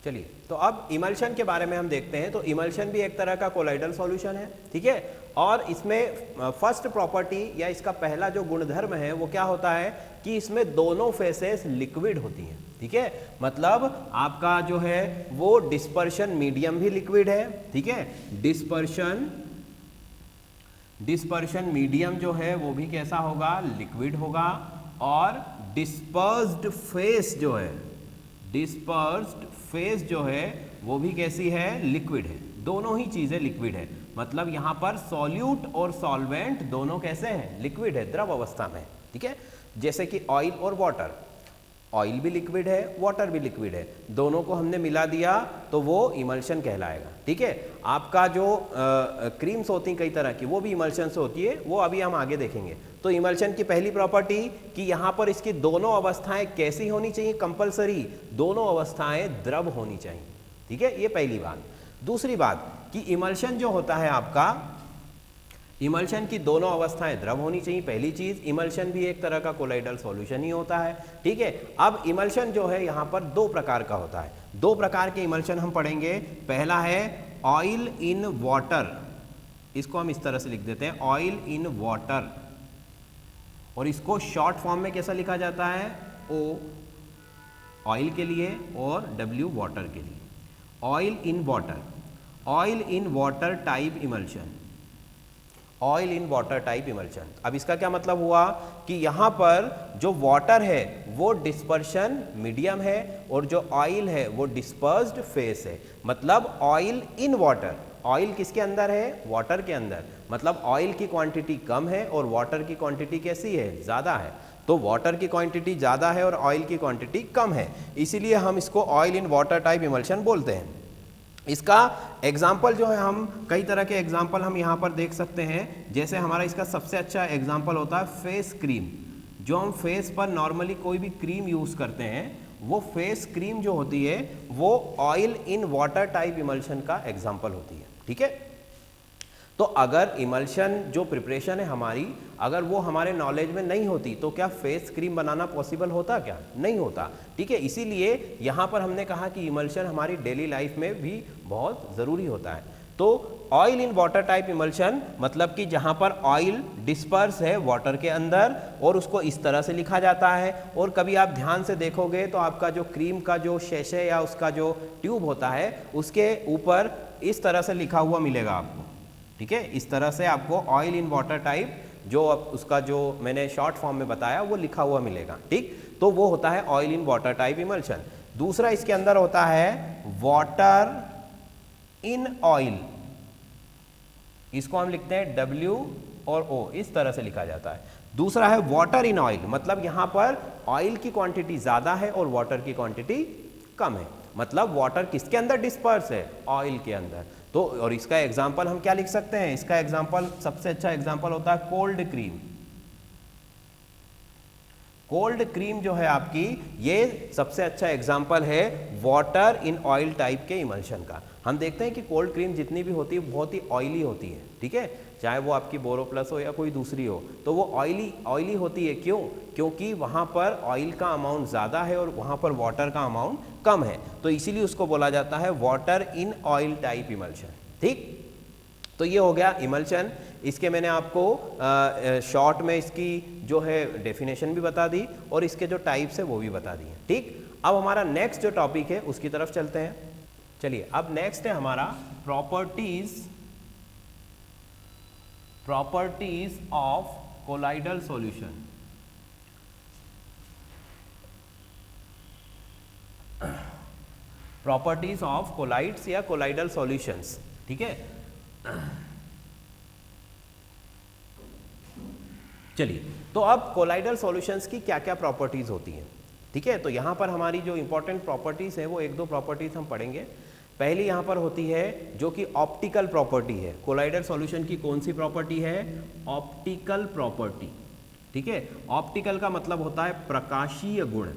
S1: चलिए तो अब इमल्शन के बारे में हम देखते हैं। तो इमल्शन भी एक तरह का कोलाइडल सॉल्यूशन है, ठीक है, और इसमें फर्स्ट प्रॉपर्टी या इसका पहला जो गुणधर्म है वो क्या होता है कि इसमें दोनों फेसेस लिक्विड होती हैं, ठीक है, मतलब आपका जो है वो डिस्पर्शन मीडियम भी लिक्विड है, ठीक है, डिस्पर्शन मीडियम जो है वो भी कैसा होगा, लिक्विड होगा, और डिस्पर्स्ड फेस जो है, डिस्पर्स्ड फेस जो है वो भी कैसी है, लिक्विड है। दोनों ही चीजें लिक्विड है, मतलब यहां पर सॉल्यूट और सॉल्वेंट दोनों कैसे हैं, लिक्विड है, द्रव अवस्था में, ठीक है। जैसे कि ऑयल और वाटर, ऑयल भी लिक्विड है, वाटर भी लिक्विड है, दोनों को हमने मिला दिया तो वो इमल्शन कहलाएगा, ठीक है। आपका जो क्रीम्स होती हैं कई तरह की, वो भी इमल्शन से होती है, वो अभी हम आगे देखेंगे। तो इमल्शन की पहली प्रॉपर्टी कि यहाँ पर इसकी दोनों अवस्थाएं कैसी होनी चाहिए, कंपलसरी दोनों अवस्थाएं द्रव होनी चाहिए, ठीक है, ये पहली बात। दूसरी बात कि इमल्शन जो होता है आपका, इमल्शन की दोनों अवस्थाएं द्रव होनी चाहिए, पहली चीज। इमल्शन भी एक तरह का कोलाइडल सॉल्यूशन ही होता है, ठीक है। अब इमल्शन जो है यहाँ पर दो प्रकार का होता है, दो प्रकार के इमल्शन हम पढ़ेंगे। पहला है ऑयल इन वाटर, इसको हम इस तरह से लिख देते हैं, ऑयल इन वाटर, और इसको शॉर्ट फॉर्म में कैसा लिखा जाता है, ओ ऑयल के लिए और डब्ल्यू वाटर के लिए, oil in water, oil in water type emulsion, oil in water type emulsion. अब इसका क्या मतलब हुआ कि यहां पर जो वाटर है वो डिस्पर्शन मीडियम है और जो ऑयल है वो डिस्पर्स्ड फेस है, मतलब ऑयल इन वाटर, ऑयल किसके अंदर है, वाटर के अंदर, मतलब ऑयल की क्वांटिटी कम है और वाटर की क्वांटिटी कैसी है, ज्यादा है। तो वाटर की क्वांटिटी ज्यादा है और ऑयल की क्वांटिटी कम है, इसीलिए हम इसको oil in water type emulsion बोलते हैं। इसका एग्जाम्पल जो है, हम कई तरह के एग्जाम्पल हम यहाँ पर देख सकते हैं। जैसे हमारा इसका सबसे अच्छा एग्जाम्पल होता है फेस क्रीम, जो हम फेस पर नॉर्मली कोई भी क्रीम यूज करते हैं, वो फेस क्रीम जो होती है वो oil in water type emulsion का एग्जाम्पल होती है, ठीक है। तो अगर इमल्शन जो प्रिपरेशन है हमारी, अगर वो हमारे नॉलेज में नहीं होती तो क्या फेस क्रीम बनाना पॉसिबल होता? क्या नहीं होता। ठीक है, इसीलिए यहाँ पर हमने कहा कि इमल्शन हमारी डेली लाइफ में भी बहुत ज़रूरी होता है। तो oil in water type emulsion मतलब कि जहाँ पर ऑयल डिस्पर्स है वाटर के अंदर और उसको इस तरह से लिखा जाता है, और कभी आप ध्यान से देखोगे तो आपका जो क्रीम का जो शैशे या उसका जो ट्यूब होता है उसके ऊपर इस तरह से लिखा हुआ मिलेगा आपको। ठीक है, इस तरह से आपको ऑयल इन वाटर टाइप जो उसका जो मैंने शॉर्ट फॉर्म में बताया वो लिखा हुआ मिलेगा। ठीक, तो वो होता है oil in water type emulsion. दूसरा इसके अंदर होता है वाटर इन ऑयल, इसको हम लिखते हैं W और O, इस तरह से लिखा जाता है। दूसरा है वाटर इन ऑयल, मतलब यहां पर ऑयल की क्वांटिटी ज्यादा है और वाटर की क्वांटिटी कम है, मतलब वाटर किसके अंदर डिस्पर्स है? ऑयल के अंदर। तो और इसका एग्जांपल हम क्या लिख सकते हैं? इसका एग्जांपल, सबसे अच्छा एग्जांपल होता है कोल्ड क्रीम। कोल्ड क्रीम जो है आपकी, ये सबसे अच्छा एग्जांपल है वाटर इन ऑयल टाइप के इमल्शन का। हम देखते हैं कि कोल्ड क्रीम जितनी भी होती है बहुत ही ऑयली होती है। ठीक है, चाहे वो आपकी बोरोप्लस हो या कोई दूसरी हो, तो वो ऑयली होती है। क्यों? क्योंकि वहाँ पर ऑयल का अमाउंट ज़्यादा है और वहाँ पर वाटर का अमाउंट कम है, तो इसीलिए उसको बोला जाता है water in oil type emulsion. ठीक, तो ये हो गया इमल्शन। इसके मैंने आपको शॉर्ट में इसकी जो है डेफिनेशन भी बता दी और इसके जो टाइप्स है वो भी बता दिए। ठीक, अब हमारा नेक्स्ट जो टॉपिक है उसकी तरफ चलते हैं। चलिए, अब नेक्स्ट है हमारा properties of colloidal solution. Properties of colloids या कोलाइडल सॉल्यूशंस। ठीक है, चलिए, तो अब कोलाइडल सॉल्यूशंस की क्या क्या प्रॉपर्टीज होती हैं। ठीक है, तो यहां पर हमारी जो इंपॉर्टेंट प्रॉपर्टीज है वो एक दो प्रॉपर्टीज हम पढ़ेंगे। पहली यहां पर होती है जो कि ऑप्टिकल प्रॉपर्टी है। कोलाइडल सॉल्यूशन की कौन सी प्रॉपर्टी है? Optical property. ठीक है, ऑप्टिकल का मतलब होता है प्रकाशीय गुण।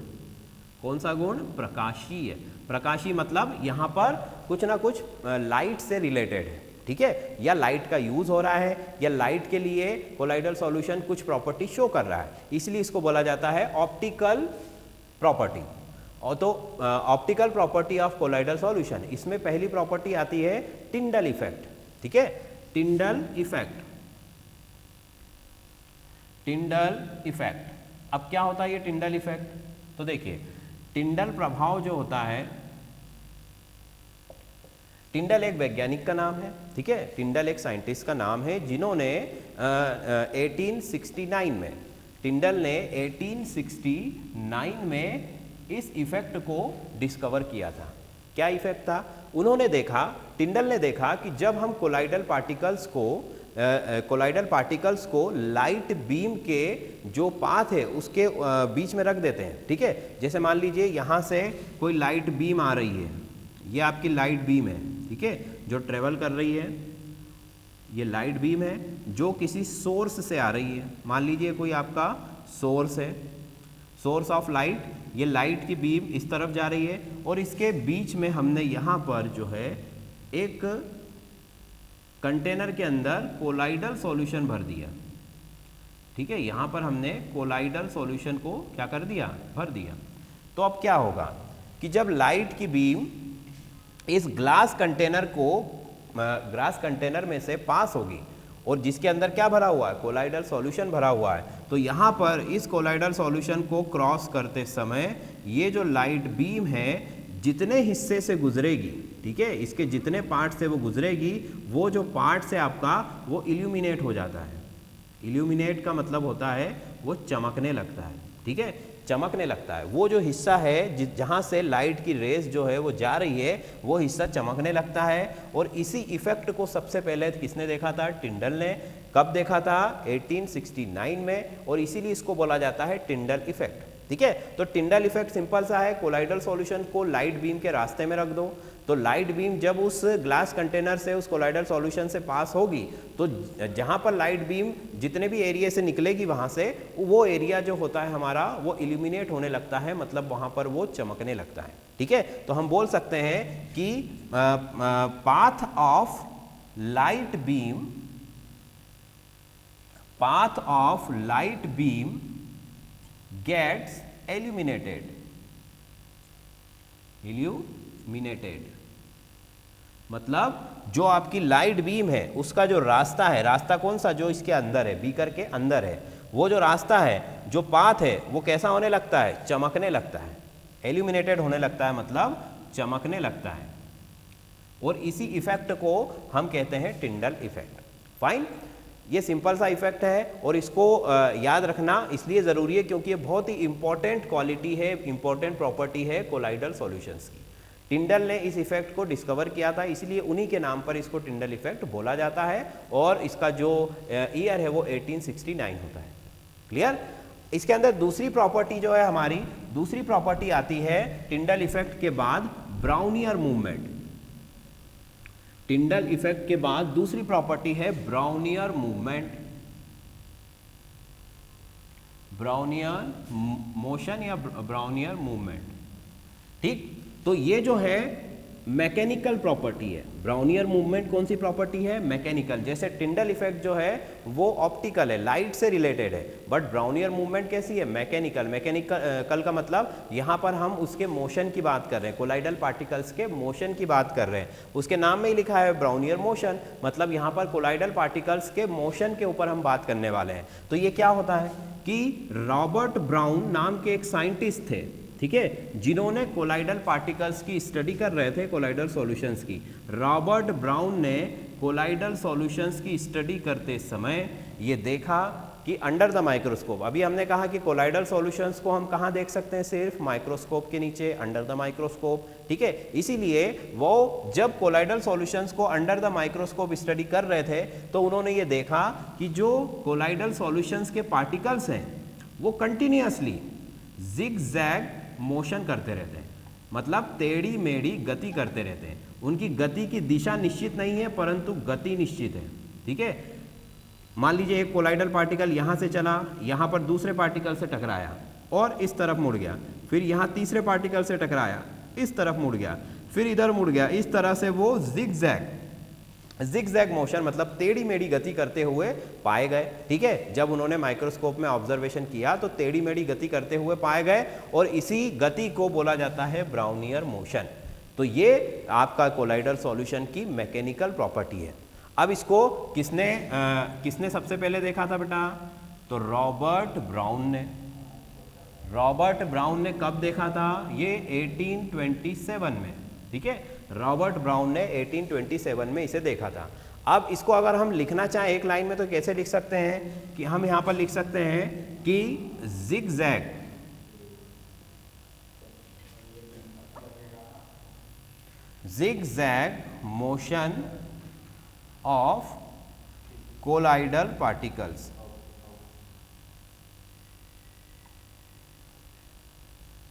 S1: कौन सा गुण? प्रकाशीय। प्रकाशीय मतलब यहां पर कुछ ना कुछ लाइट से रिलेटेड है। ठीक है, या लाइट का यूज हो रहा है या लाइट के लिए कोलाइडल सॉल्यूशन कुछ प्रॉपर्टी शो कर रहा है, इसलिए इसको बोला जाता है ऑप्टिकल प्रॉपर्टी। और तो optical property of colloidal solution, इसमें पहली प्रॉपर्टी आती है टिंडल इफेक्ट। ठीक है, टिंडल इफेक्ट। टिंडल इफेक्ट, अब क्या होता है ये टिंडल इफेक्ट? तो देखिए, टिंडल प्रभाव जो होता है, टिंडल एक वैज्ञानिक का नाम है। ठीक है, टिंडल एक साइंटिस्ट का नाम है जिन्होंने 1869 में, टिंडल ने 1869 में इस इफेक्ट को डिस्कवर किया था। क्या इफेक्ट था? उन्होंने देखा, टिंडल ने देखा कि जब हम कोलाइडल पार्टिकल्स को लाइट बीम के जो पाथ है उसके बीच में रख देते हैं। ठीक है, जैसे मान लीजिए यहाँ से कोई लाइट बीम आ रही है, ये आपकी लाइट बीम है। ठीक है, जो ट्रेवल कर रही है, ये लाइट बीम है जो किसी सोर्स से आ रही है। मान लीजिए कोई आपका सोर्स है, सोर्स ऑफ लाइट, ये लाइट की बीम इस तरफ जा रही है और इसके बीच में हमने यहाँ पर जो है एक कंटेनर के अंदर कोलाइडल सॉल्यूशन भर दिया। ठीक है, यहाँ पर हमने कोलाइडल सॉल्यूशन को क्या कर दिया? भर दिया। तो अब क्या होगा कि जब लाइट की बीम इस ग्लास कंटेनर में से पास होगी और जिसके अंदर क्या भरा हुआ है? कोलाइडल सॉल्यूशन भरा हुआ है, तो यहाँ पर इस कोलाइडल सॉल्यूशन को क्रॉस करते समय ये जो लाइट बीम है जितने हिस्से से गुजरेगी, ठीक है, इसके जितने पार्ट से वो गुजरेगी, वो जो पार्ट से आपका वो इल्यूमिनेट हो जाता है। इल्यूमिनेट का मतलब होता है वो चमकने लगता है। ठीक है, चमकने लगता है। वो जो हिस्सा है जहाँ से लाइट की रेस जो है वो जा रही है, वो हिस्सा चमकने लगता है। और इसी इफेक्ट को सबसे पहले किसने देखा था? टिंडल ने। कब देखा था? 1869 में, और इसीलिए इसको बोला जाता है टिंडल इफेक्ट। ठीक है, तो टिंडल इफेक्ट सिंपल सा है, कोलाइडल सॉल्यूशन को लाइट बीम के रास्ते में रख दो, तो लाइट बीम जब उस ग्लास कंटेनर से उस कोलाइडल सॉल्यूशन से पास होगी, तो जहां पर लाइट बीम जितने भी एरिया से निकलेगी वहां से, वो एरिया जो होता है हमारा वो इल्यूमिनेट होने लगता है, मतलब वहां पर वो चमकने लगता है। ठीक है, तो हम बोल सकते हैं कि path of light beam path of light beam gets illuminated. मतलब जो आपकी लाइट बीम है उसका जो रास्ता है, रास्ता कौन सा, जो इसके अंदर है, बीकर के अंदर है, वो जो रास्ता है, जो पाथ है, वो कैसा होने लगता है, चमकने लगता है, एल्यूमिनेटेड होने लगता है, मतलब चमकने लगता है। और इसी इफेक्ट को हम कहते हैं टिंडल इफेक्ट। फाइन, ये सिंपल सा इफेक्ट है और इसको याद रखना इसलिए ज़रूरी है क्योंकि ये बहुत ही इंपॉर्टेंट क्वालिटी है, इंपॉर्टेंट प्रॉपर्टी है कोलाइडल सॉल्यूशंस की। टिंडल ने इस इफेक्ट को डिस्कवर किया था, इसलिए उन्हीं के नाम पर इसको टिंडल इफेक्ट बोला जाता है और इसका जो ईयर है वो 1869 होता है। क्लियर। इसके अंदर दूसरी प्रॉपर्टी जो है हमारी, दूसरी प्रॉपर्टी आती है टिंडल इफेक्ट के बाद, ब्राउनियर मूवमेंट। टिंडल इफेक्ट के बाद दूसरी प्रॉपर्टी है ब्राउनियर मूवमेंट, ब्राउनियर मोशन या ब्राउनियर मूवमेंट। ठीक, तो ये जो है मैकेनिकल प्रॉपर्टी है। ब्राउनियर मूवमेंट कौन सी प्रॉपर्टी है, मैकेनिकल। जैसे टिंडल इफेक्ट जो है वो ऑप्टिकल है, लाइट से रिलेटेड है, बट ब्राउनियर मूवमेंट कैसी है, मैकेनिकल। मैकेनिकल का मतलब यहाँ पर हम उसके मोशन की बात कर रहे हैं, कोलाइडल पार्टिकल्स के मोशन की बात कर रहे हैं। उसके नाम में ही लिखा है ब्राउनियर मोशन, मतलब यहाँ पर कोलाइडल पार्टिकल्स के मोशन के ऊपर हम बात करने वाले हैं। तो ये क्या होता है कि रॉबर्ट ब्राउन नाम के एक साइंटिस्ट थे, ठीक है, जिन्होंने कोलाइडल पार्टिकल्स की स्टडी कर रहे थे, कोलाइडल सॉल्यूशंस की। रॉबर्ट ब्राउन ने कोलाइडल सॉल्यूशंस की स्टडी करते समय ये देखा कि अंडर द माइक्रोस्कोप, अभी हमने कहा कि कोलाइडल सॉल्यूशंस को हम कहाँ देख सकते हैं, सिर्फ माइक्रोस्कोप के नीचे, अंडर द माइक्रोस्कोप। ठीक है, इसीलिए वो जब कोलाइडल सॉल्यूशंस को अंडर द माइक्रोस्कोप स्टडी कर रहे थे तो उन्होंने ये देखा कि जो कोलाइडल सॉल्यूशंस के पार्टिकल्स हैं वो कंटिन्यूअसली जिग-जैग मोशन करते रहते हैं, मतलब टेढ़ी मेढ़ी गति करते रहते हैं। उनकी गति की दिशा निश्चित नहीं है परंतु गति निश्चित है। ठीक है, मान लीजिए एक कोलाइडल पार्टिकल यहाँ से चला, यहाँ पर दूसरे पार्टिकल से टकराया और इस तरफ मुड़ गया, फिर यहाँ तीसरे पार्टिकल से टकराया, इस तरफ मुड़ गया, फिर इधर मुड़ गया, इस तरह से वो जिग-जैग मोशन, मतलब टेढ़ी मेढ़ी गति करते हुए पाए गए। ठीक है, जब उन्होंने माइक्रोस्कोप में ऑब्जर्वेशन किया तो टेढ़ी मेढ़ी गति करते हुए पाए गए और इसी गति को बोला जाता है ब्राउनियर मोशन। तो ये आपका कोलाइडल सॉल्यूशन की मैकेनिकल प्रॉपर्टी है। अब इसको किसने सबसे पहले देखा था बेटा, तो रॉबर्ट ब्राउन ने। रॉबर्ट ब्राउन ने कब देखा था, ये 1827 में। ठीक है, रॉबर्ट ब्राउन ने 1827 में इसे देखा था। अब इसको अगर हम लिखना चाहें एक लाइन में तो कैसे लिख सकते हैं कि हम यहां पर लिख सकते हैं कि zigzag motion of colloidal particles.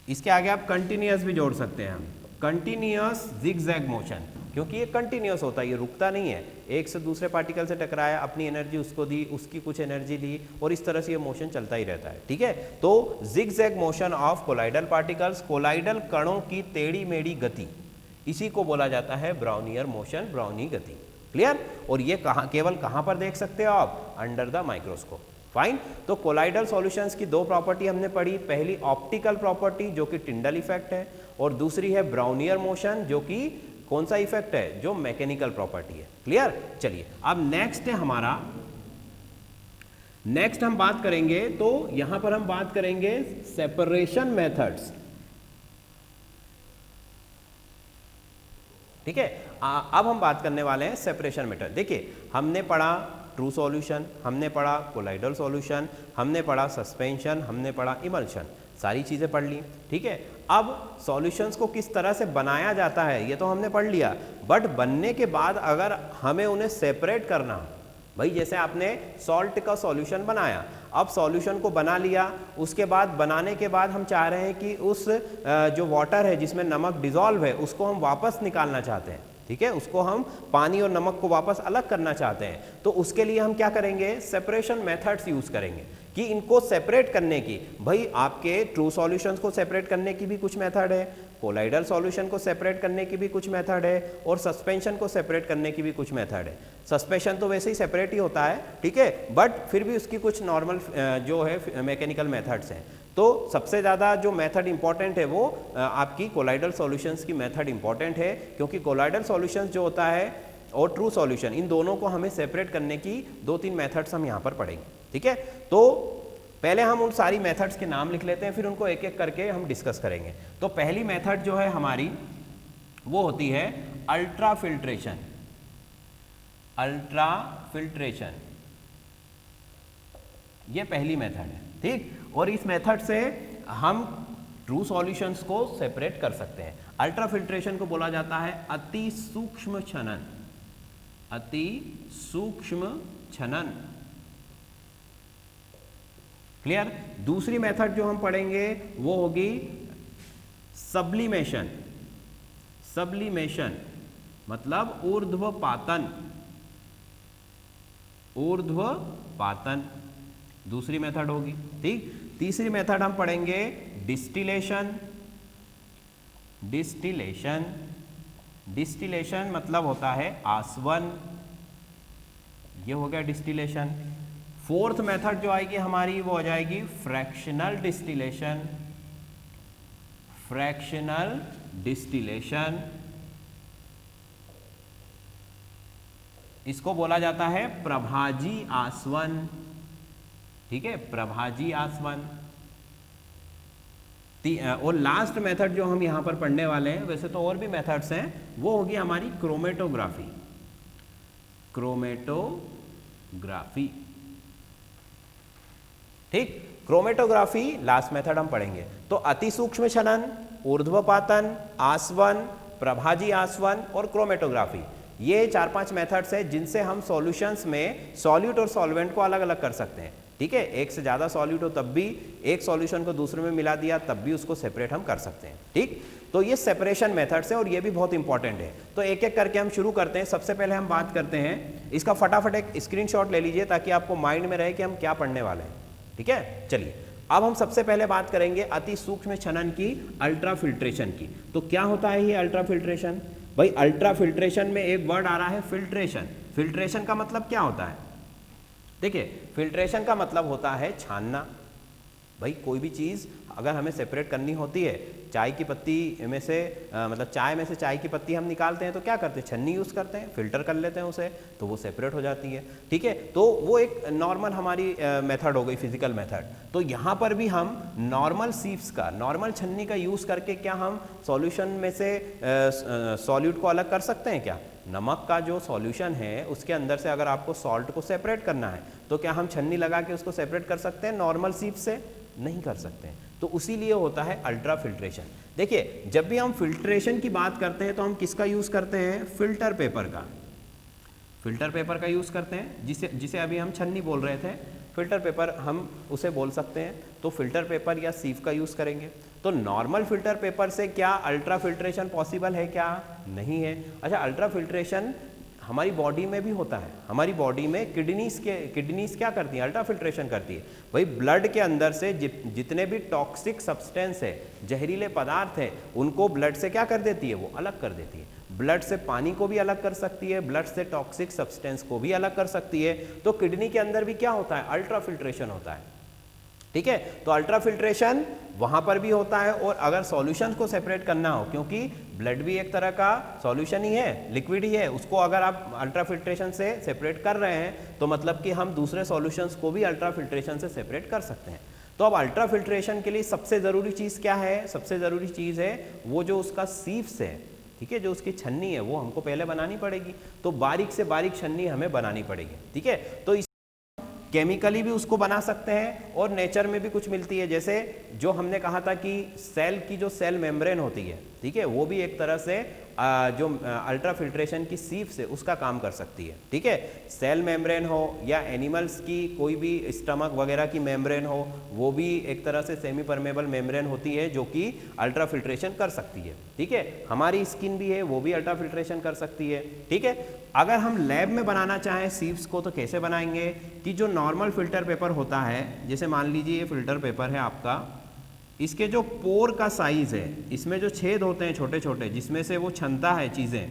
S1: इसके आगे आप कंटिन्यूअस भी जोड़ सकते हैं, हम कंटिन्यूअस जिग-जैग मोशन, क्योंकि ये कंटिन्यूअस होता है, ये रुकता नहीं है। एक से दूसरे पार्टिकल से टकराया, अपनी एनर्जी उसको दी, उसकी कुछ एनर्जी ली और इस तरह से ये मोशन चलता ही रहता है। ठीक है, तो zigzag motion of colloidal particles, colloidal कणों की टेढ़ी मेढ़ी गति, इसी को बोला जाता है ब्राउनियर मोशन, ब्राउनी गति। क्लियर। और ये केवल कहां पर देख सकते हो आप, अंडर द माइक्रोस्कोप। फाइन, तो कोलाइडल सॉल्यूशंस की दो प्रॉपर्टी हमने पढ़ी, पहली ऑप्टिकल प्रॉपर्टी जो कि टिंडल इफेक्ट है और दूसरी है ब्राउनियर मोशन जो कि कौन सा इफेक्ट है, जो मैकेनिकल प्रॉपर्टी है। क्लियर। चलिए अब नेक्स्ट है हमारा, नेक्स्ट हम बात करेंगे, तो यहां पर हम बात करेंगे सेपरेशन मेथड्स। ठीक है, अब हम बात करने वाले हैं सेपरेशन मेथड। देखिए, हमने पढ़ा ट्रू सॉल्यूशन, हमने पढ़ा कोलाइडल सॉल्यूशन, हमने पढ़ा सस्पेंशन, हमने पढ़ा इमल्शन, सारी चीज़ें पढ़ ली। ठीक है, अब सॉल्यूशंस को किस तरह से बनाया जाता है ये तो हमने पढ़ लिया, बट बनने के बाद अगर हमें उन्हें सेपरेट करना, भाई जैसे आपने सॉल्ट का सॉल्यूशन बनाया, अब सॉल्यूशन को बना लिया, उसके बाद बनाने के बाद हम चाह रहे हैं कि उस जो वाटर है जिसमें नमक डिजॉल्व है उसको हम वापस निकालना चाहते हैं। ठीक है, उसको हम पानी और नमक को वापस अलग करना चाहते हैं, तो उसके लिए हम क्या करेंगे, सेपरेशन मेथड्स यूज करेंगे कि इनको सेपरेट करने की। भाई आपके ट्रू सॉल्यूशंस को सेपरेट करने की भी कुछ मेथड है, कोलाइडल सॉल्यूशन को सेपरेट करने की भी कुछ मेथड है और सस्पेंशन को सेपरेट करने की भी कुछ मेथड है। सस्पेंशन तो वैसे ही सेपरेट ही होता है, ठीक है, बट फिर भी उसकी कुछ नॉर्मल जो है मैकेनिकल मेथड्स हैं। तो सबसे ज़्यादा जो मेथड इंपॉर्टेंट है वो आपकी कोलाइडल सॉल्यूशंस की मेथड इंपॉर्टेंट है, क्योंकि कोलाइडल सॉल्यूशंस जो होता है और ट्रू सॉल्यूशन, इन दोनों को हमें सेपरेट करने की 2-3 मेथड्स हम यहाँ पर पढ़ेंगे, ठीक है। तो पहले हम उन सारी मेथड्स के नाम लिख लेते हैं, फिर उनको एक एक करके हम डिस्कस करेंगे। तो पहली मेथड जो है हमारी वो होती है अल्ट्रा फिल्ट्रेशन। अल्ट्रा फिल्ट्रेशन ये पहली मेथड है, ठीक। और इस मेथड से हम ट्रू सॉल्यूशंस को सेपरेट कर सकते हैं। अल्ट्रा फिल्ट्रेशन को बोला जाता है अति सूक्ष्म छनन। अति सूक्ष्म छनन, क्लियर। दूसरी मेथड जो हम पढ़ेंगे वो होगी सब्लिमेशन। सब्लिमेशन मतलब ऊर्ध्वपातन। ऊर्ध्वपातन दूसरी मेथड होगी, ठीक। तीसरी मेथड हम पढ़ेंगे डिस्टिलेशन। डिस्टिलेशन, डिस्टिलेशन मतलब होता है आसवन, ये हो गया डिस्टिलेशन। फोर्थ मेथड जो आएगी हमारी वो हो जाएगी फ्रैक्शनल डिस्टिलेशन। फ्रैक्शनल डिस्टिलेशन, इसको बोला जाता है प्रभाजी आसवन, ठीक है, प्रभाजी आसवन। और लास्ट मेथड जो हम यहां पर पढ़ने वाले हैं, वैसे तो और भी मेथड्स हैं, वो होगी हमारी क्रोमेटोग्राफी। क्रोमेटोग्राफी, ठीक। क्रोमेटोग्राफी लास्ट मेथड हम पढ़ेंगे। तो अति सूक्ष्म छनन, ऊर्ध्वपातन, आसवन, प्रभाजी आसवन और क्रोमेटोग्राफी, ये 4-5 मेथड्स हैं जिनसे हम सॉल्यूशंस में सॉल्यूट और सॉल्वेंट को अलग अलग कर सकते हैं, ठीक है। एक से ज़्यादा सॉल्यूट हो तब भी, एक सॉल्यूशन को दूसरे में मिला दिया तब भी उसको सेपरेट हम कर सकते हैं, ठीक। तो ये सेपरेशन मेथड्स है और ये भी बहुत इंपॉर्टेंट है। तो एक एक करके हम शुरू करते हैं। सबसे पहले हम बात करते हैं, इसका फटाफट एक स्क्रीनशॉट ले लीजिए ताकि आपको माइंड में रहे कि हम क्या पढ़ने वाले हैं, ठीक है। चलिए अब हम सबसे पहले बात करेंगे अति सूक्ष्म छनन की, अल्ट्रा फिल्ट्रेशन की। तो क्या होता है ये अल्ट्रा फिल्ट्रेशन? भाई अल्ट्रा फिल्ट्रेशन में एक वर्ड आ रहा है फिल्ट्रेशन। फिल्ट्रेशन का मतलब क्या होता है? देखिए, फिल्ट्रेशन का मतलब होता है छानना। भाई कोई भी चीज़ अगर हमें सेपरेट करनी होती है, चाय की पत्ती में से मतलब चाय में से चाय की पत्ती हम निकालते हैं तो क्या करते हैं? छन्नी यूज़ करते हैं, फिल्टर कर लेते हैं उसे, तो वो सेपरेट हो जाती है, ठीक है। तो वो एक नॉर्मल हमारी मेथड हो गई, फिजिकल मेथड। तो यहाँ पर भी हम नॉर्मल सीप्स का, नॉर्मल छन्नी का यूज़ करके क्या हम सॉल्यूशन में से सॉल्यूट को अलग कर सकते हैं क्या? नमक का जो सॉल्यूशन है उसके अंदर से अगर आपको सॉल्ट को सेपरेट करना है तो क्या हम छन्नी लगा के उसको सेपरेट कर सकते हैं नॉर्मल सीप से? नहीं कर सकते हैं। तो उसी लिए होता है अल्ट्रा फिल्ट्रेशन। देखिए, जब भी हम फिल्ट्रेशन की बात करते हैं तो हम किसका यूज़ करते हैं? फिल्टर पेपर का। फिल्टर पेपर का यूज़ करते हैं, जिसे अभी हम छन्नी बोल रहे थे, फिल्टर पेपर हम उसे बोल सकते हैं। तो फिल्टर पेपर या सीप का यूज़ करेंगे। तो नॉर्मल फिल्टर पेपर से क्या अल्ट्रा फिल्ट्रेशन पॉसिबल है क्या? नहीं है। अच्छा, अल्ट्रा फिल्ट्रेशन हमारी बॉडी में भी होता है। हमारी बॉडी में किडनीज क्या करती हैं? अल्ट्रा फिल्ट्रेशन करती है। भाई ब्लड के अंदर से जितने भी टॉक्सिक सब्सटेंस है, जहरीले पदार्थ हैं, उनको ब्लड से क्या कर देती है? वो अलग कर देती है। ब्लड से पानी को भी अलग कर सकती है, ब्लड से टॉक्सिक सब्सटेंस को भी अलग कर सकती है। तो किडनी के अंदर भी क्या होता है? अल्ट्रा फिल्ट्रेशन होता है, ठीक है। तो अल्ट्रा फिल्ट्रेशन वहां पर भी होता है। और अगर सॉल्यूशन को सेपरेट करना हो, क्योंकि ब्लड भी एक तरह का सॉल्यूशन ही है, लिक्विड ही है, उसको अगर आप अल्ट्रा फिल्ट्रेशन से सेपरेट कर रहे हैं तो मतलब कि हम दूसरे सॉल्यूशंस को भी अल्ट्रा फिल्ट्रेशन से सेपरेट कर सकते हैं। तो अब अल्ट्रा फिल्ट्रेशन के लिए सबसे ज़रूरी चीज़ क्या है? सबसे ज़रूरी चीज़ है वो जो उसका सीप्स है, ठीक है, जो उसकी छन्नी है वो हमको पहले बनानी पड़ेगी। तो बारीक से बारीक छन्नी हमें बनानी पड़ेगी, ठीक है। तो केमिकली भी उसको बना सकते हैं और नेचर में भी कुछ मिलती है। जैसे जो हमने कहा था कि सेल की जो सेल मेम्ब्रेन होती है, ठीक है, वो भी एक तरह से जो अल्ट्रा फिल्ट्रेशन की सीप से उसका काम कर सकती है, ठीक है। सेल मेम्ब्रेन हो या एनिमल्स की कोई भी स्टमक वगैरह की मेम्ब्रेन हो, वो भी एक तरह से सेमी परमेबल मेम्ब्रेन होती है जो कि अल्ट्रा फिल्ट्रेशन कर सकती है, ठीक है। हमारी स्किन भी है, वो भी अल्ट्रा फिल्ट्रेशन कर सकती है, ठीक है। अगर हम लैब में बनाना चाहें सीप्स को तो कैसे बनाएंगे? कि जो नॉर्मल फिल्टर पेपर होता है, जैसे मान लीजिए ये फिल्टर पेपर है आपका, इसके जो पोर का साइज है, इसमें जो छेद होते हैं छोटे छोटे जिसमें से वो छनता है चीज़ें,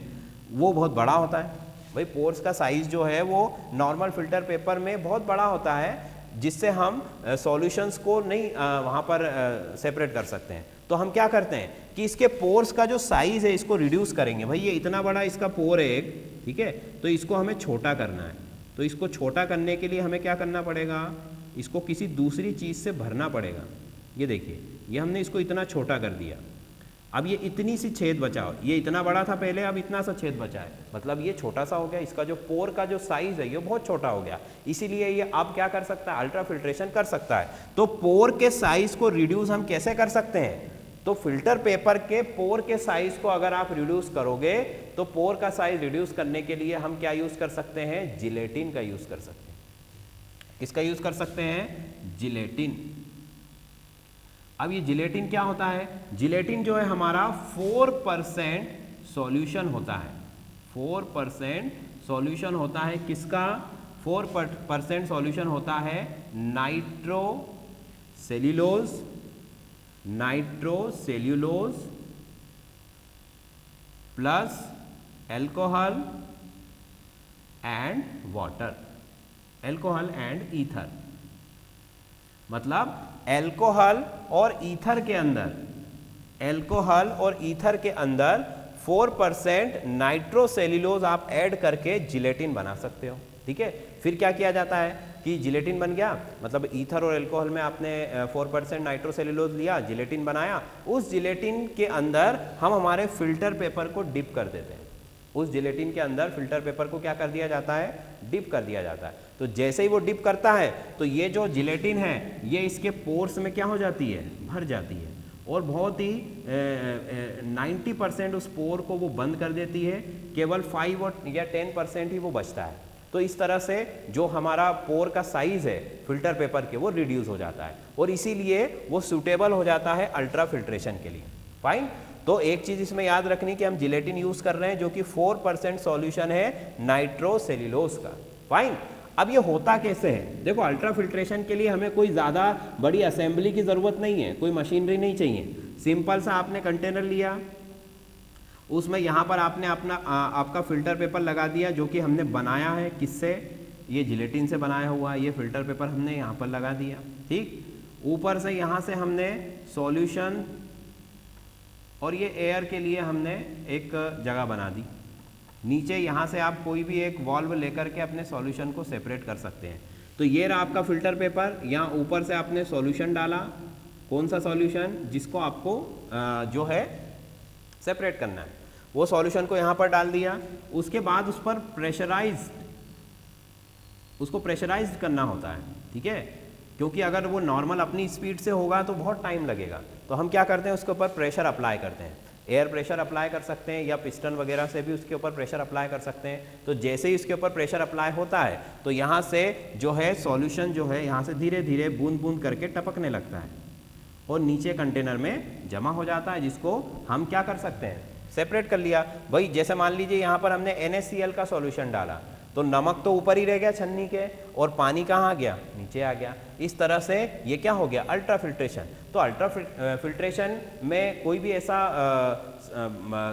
S1: वो बहुत बड़ा होता है। भाई पोर्स का साइज जो है वो नॉर्मल फिल्टर पेपर में बहुत बड़ा होता है, जिससे हम सॉल्यूशंस को नहीं वहाँ पर सेपरेट कर सकते हैं। तो हम क्या करते हैं कि इसके पोर्स का जो साइज है इसको रिड्यूस करेंगे। भाई ये इतना बड़ा इसका पोर है एक, ठीक है, तो इसको हमें छोटा करना है। तो इसको छोटा करने के लिए हमें क्या करना पड़ेगा, इसको किसी दूसरी चीज़ से भरना पड़ेगा। ये देखिए, ये हमने इसको इतना छोटा कर दिया, अब ये इतनी सी छेद बचाओ, ये इतना बड़ा था पहले, अब इतना सा छेद बचा है, मतलब ये छोटा सा हो गया। इसका जो पोर का जो साइज है ये बहुत छोटा हो गया, इसीलिए ये अब क्या कर सकता है, अल्ट्रा फिल्ट्रेशन कर सकता है। तो पोर के साइज को रिड्यूस हम कैसे कर सकते हैं, तो फिल्टर पेपर के पोर के साइज को अगर आप रिड्यूस करोगे तो पोर का साइज रिड्यूस करने के लिए हम क्या यूज कर सकते हैं, जिलेटिन का यूज कर सकते हैं। किसका यूज कर सकते हैं, जिलेटिन। अब ये जिलेटिन क्या होता है, जिलेटिन जो है हमारा 4% सॉल्यूशन होता है। 4% सॉल्यूशन होता है, किसका, 4% सॉल्यूशन होता है nitrocellulose plus alcohol and water, alcohol and ether. मतलब एल्कोहल और ईथर के अंदर, एल्कोहल और ईथर के अंदर 4% नाइट्रोसेल्यूलोज आप ऐड करके जिलेटिन बना सकते हो। ठीक है, फिर क्या किया जाता है कि जिलेटिन बन गया, मतलब ईथर और एल्कोहल में आपने 4% नाइट्रोसेल्यूलोज लिया, जिलेटिन बनाया, उस जिलेटिन के अंदर हम हमारे फिल्टर पेपर को डिप कर देते हैं। उस जिलेटिन के अंदर फिल्टर पेपर को क्या कर दिया जाता है, डिप कर दिया जाता है। तो जैसे ही वो डिप करता है तो ये जो जिलेटिन है ये इसके पोर्स में क्या हो जाती है, भर जाती है, और बहुत ही 90% उस पोर को वो बंद कर देती है, केवल 5 या 10% ही वो बचता है। तो इस तरह से जो हमारा पोर का साइज है फिल्टर पेपर के वो रिड्यूस हो जाता है, और इसीलिए वो सूटेबल हो जाता है अल्ट्रा फिल्ट्रेशन के लिए। फाइन। तो एक चीज इसमें याद रखनी कि हम जिलेटिन यूज कर रहे हैं जो कि 4% सॉल्यूशन है नाइट्रोसेल्यूलोज का। फाइन। अब ये होता कैसे है, देखो अल्ट्रा फिल्ट्रेशन के लिए हमें कोई ज़्यादा बड़ी असेंबली की ज़रूरत नहीं है, कोई मशीनरी नहीं चाहिए। सिंपल सा आपने कंटेनर लिया, उसमें यहाँ पर आपने अपना आपका फिल्टर पेपर लगा दिया जो कि हमने बनाया है, किससे, ये जिलेटिन से बनाया हुआ है। ये फिल्टर पेपर हमने यहाँ पर लगा दिया, ठीक। ऊपर से यहाँ से हमने सॉल्यूशन और ये एयर के लिए हमने एक जगह बना दी। नीचे यहाँ से आप कोई भी एक वॉल्व लेकर के अपने सॉल्यूशन को सेपरेट कर सकते हैं। तो ये रहा आपका फिल्टर पेपर, यहाँ ऊपर से आपने सॉल्यूशन डाला, कौन सा सॉल्यूशन, जिसको आपको जो है सेपरेट करना है, वो सॉल्यूशन को यहाँ पर डाल दिया। उसके बाद उस पर उसको प्रेशराइज्ड करना होता है, ठीक है, क्योंकि अगर वो नॉर्मल अपनी स्पीड से होगा तो बहुत टाइम लगेगा। तो हम क्या करते हैं, उसके ऊपर प्रेशर अप्लाई करते हैं, एयर प्रेशर अप्लाई कर सकते हैं या पिस्टन वगैरह से भी उसके ऊपर प्रेशर अप्लाई कर सकते हैं। तो जैसे ही इसके ऊपर प्रेशर अप्लाई होता है तो यहाँ से जो है सॉल्यूशन जो है यहाँ से धीरे धीरे बूंद बूंद करके टपकने लगता है और नीचे कंटेनर में जमा हो जाता है, जिसको हम क्या कर सकते हैं, सेपरेट कर लिया। भाई जैसे मान लीजिए यहाँ पर हमने NaCl का सॉल्यूशन डाला तो नमक तो ऊपर ही रह गया छन्नी के, और पानी कहाँ आ गया, नीचे आ गया। इस तरह से ये क्या हो गया, अल्ट्रा फिल्ट्रेशन। तो अल्ट्रा फिल्ट्रेशन में कोई भी ऐसा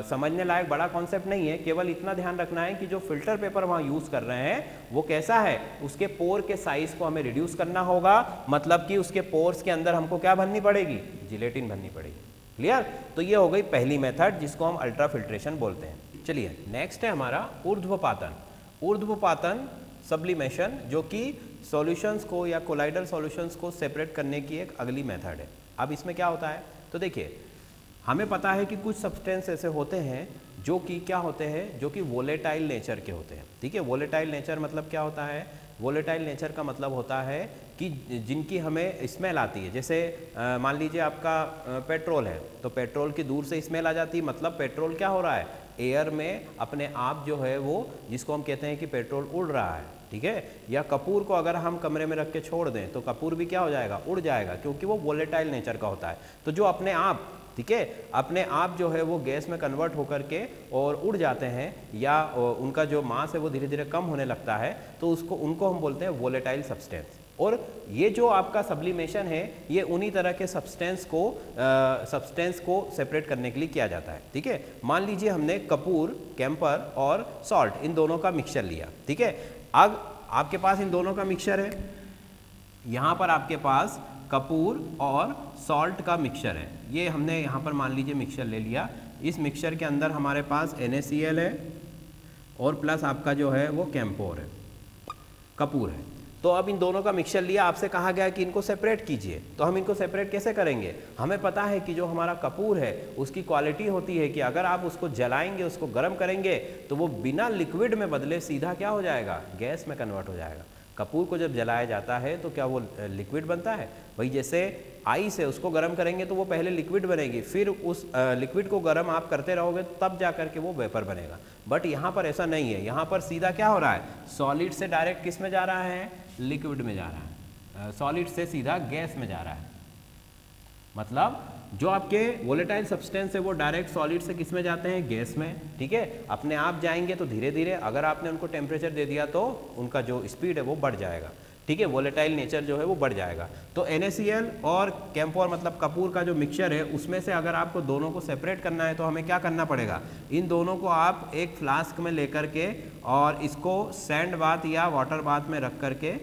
S1: समझने लायक बड़ा कॉन्सेप्ट नहीं है, केवल इतना ध्यान रखना है कि जो फिल्टर पेपर वहाँ यूज़ कर रहे हैं वो कैसा है, उसके पोर के साइज को हमें रिड्यूस करना होगा, मतलब कि उसके पोर्स के अंदर हमको क्या भरनी पड़ेगी, जिलेटिन भरनी पड़ेगी। क्लियर। तो ये हो गई पहली मेथड जिसको हम अल्ट्रा फिल्ट्रेशन बोलते हैं। चलिए नेक्स्ट है हमारा ऊर्ध्वपातन। ऊर्ध्वपातन सब्लिमेशन, जो कि सॉल्यूशंस को या कोलाइडल सॉल्यूशंस को सेपरेट करने की एक अगली मेथड है। अब इसमें क्या होता है, तो देखिए हमें पता है कि कुछ सब्सटेंस ऐसे होते हैं जो कि क्या होते हैं, जो कि वोलेटाइल नेचर के होते हैं। ठीक है, वोलेटाइल नेचर मतलब क्या होता है, वोलेटाइल नेचर का मतलब होता है कि जिनकी हमें स्मेल आती है। जैसे मान लीजिए आपका पेट्रोल है, तो पेट्रोल की दूर से स्मेल आ जाती है, मतलब पेट्रोल क्या हो रहा है, एयर में अपने आप जो है वो, जिसको हम कहते हैं कि पेट्रोल उड़ रहा है। ठीक है, या कपूर को अगर हम कमरे में रख के छोड़ दें तो कपूर भी क्या हो जाएगा, उड़ जाएगा, क्योंकि वो वोलेटाइल नेचर का होता है। तो जो अपने आप, ठीक है, अपने आप जो है वो गैस में कन्वर्ट होकर के और उड़ जाते हैं, या उनका जो मास है वो धीरे धीरे कम होने लगता है, तो उनको हम बोलते हैं वोलेटाइल सब्सटेंस। और ये जो आपका सब्लिमेशन है ये उन्हीं तरह के सब्सटेंस को सेपरेट करने के लिए किया जाता है। ठीक है, मान लीजिए हमने कपूर, कैंपर और सॉल्ट इन दोनों का मिक्सचर लिया। ठीक है, अब आपके पास इन दोनों का मिक्सचर है, यहाँ पर आपके पास कपूर और सॉल्ट का मिक्सचर है। ये हमने यहाँ पर मान लीजिए मिक्सचर ले लिया। इस मिक्सचर के अंदर हमारे पास NaCl है और प्लस आपका जो है वो कैंपोर है, कपूर है। तो अब इन दोनों का मिक्सचर लिया, आपसे कहा गया कि इनको सेपरेट कीजिए। तो हम इनको सेपरेट कैसे करेंगे? हमें पता है कि जो हमारा कपूर है उसकी क्वालिटी होती है कि अगर आप उसको जलाएंगे, उसको गर्म करेंगे तो वो बिना लिक्विड में बदले सीधा क्या हो जाएगा? गैस में कन्वर्ट हो जाएगा। कपूर को जब जलाया जाता है तो क्या वो लिक्विड बनता है? भाई जैसे आइस है, उसको गर्म करेंगे तो वो पहले लिक्विड बनेगी, फिर उस लिक्विड को गर्म आप करते रहोगे तब जा करके वो वेपर बनेगा। बट यहाँ पर ऐसा नहीं है, यहाँ पर सीधा क्या हो रहा है? सॉलिड से डायरेक्ट किस में जा रहा है? लिक्विड में जा रहा है। सॉलिड से सीधा गैस में जा रहा है। मतलब जो आपके वोलेटाइल सब्सटेंस है वो डायरेक्ट सॉलिड से किस में जाते हैं? गैस में। ठीक है, अपने आप जाएंगे तो धीरे धीरे, अगर आपने उनको टेम्परेचर दे दिया तो उनका जो स्पीड है वो बढ़ जाएगा। ठीक है, वोलेटाइल नेचर जो है वो बढ़ जाएगा। तो NaCl और कैंफोर मतलब कपूर का जो मिक्सचर है उसमें से अगर आपको दोनों को सेपरेट करना है तो हमें क्या करना पड़ेगा? इन दोनों को आप एक फ्लास्क में लेकर के और इसको सैंड बाथ या वाटर बाथ में रख करके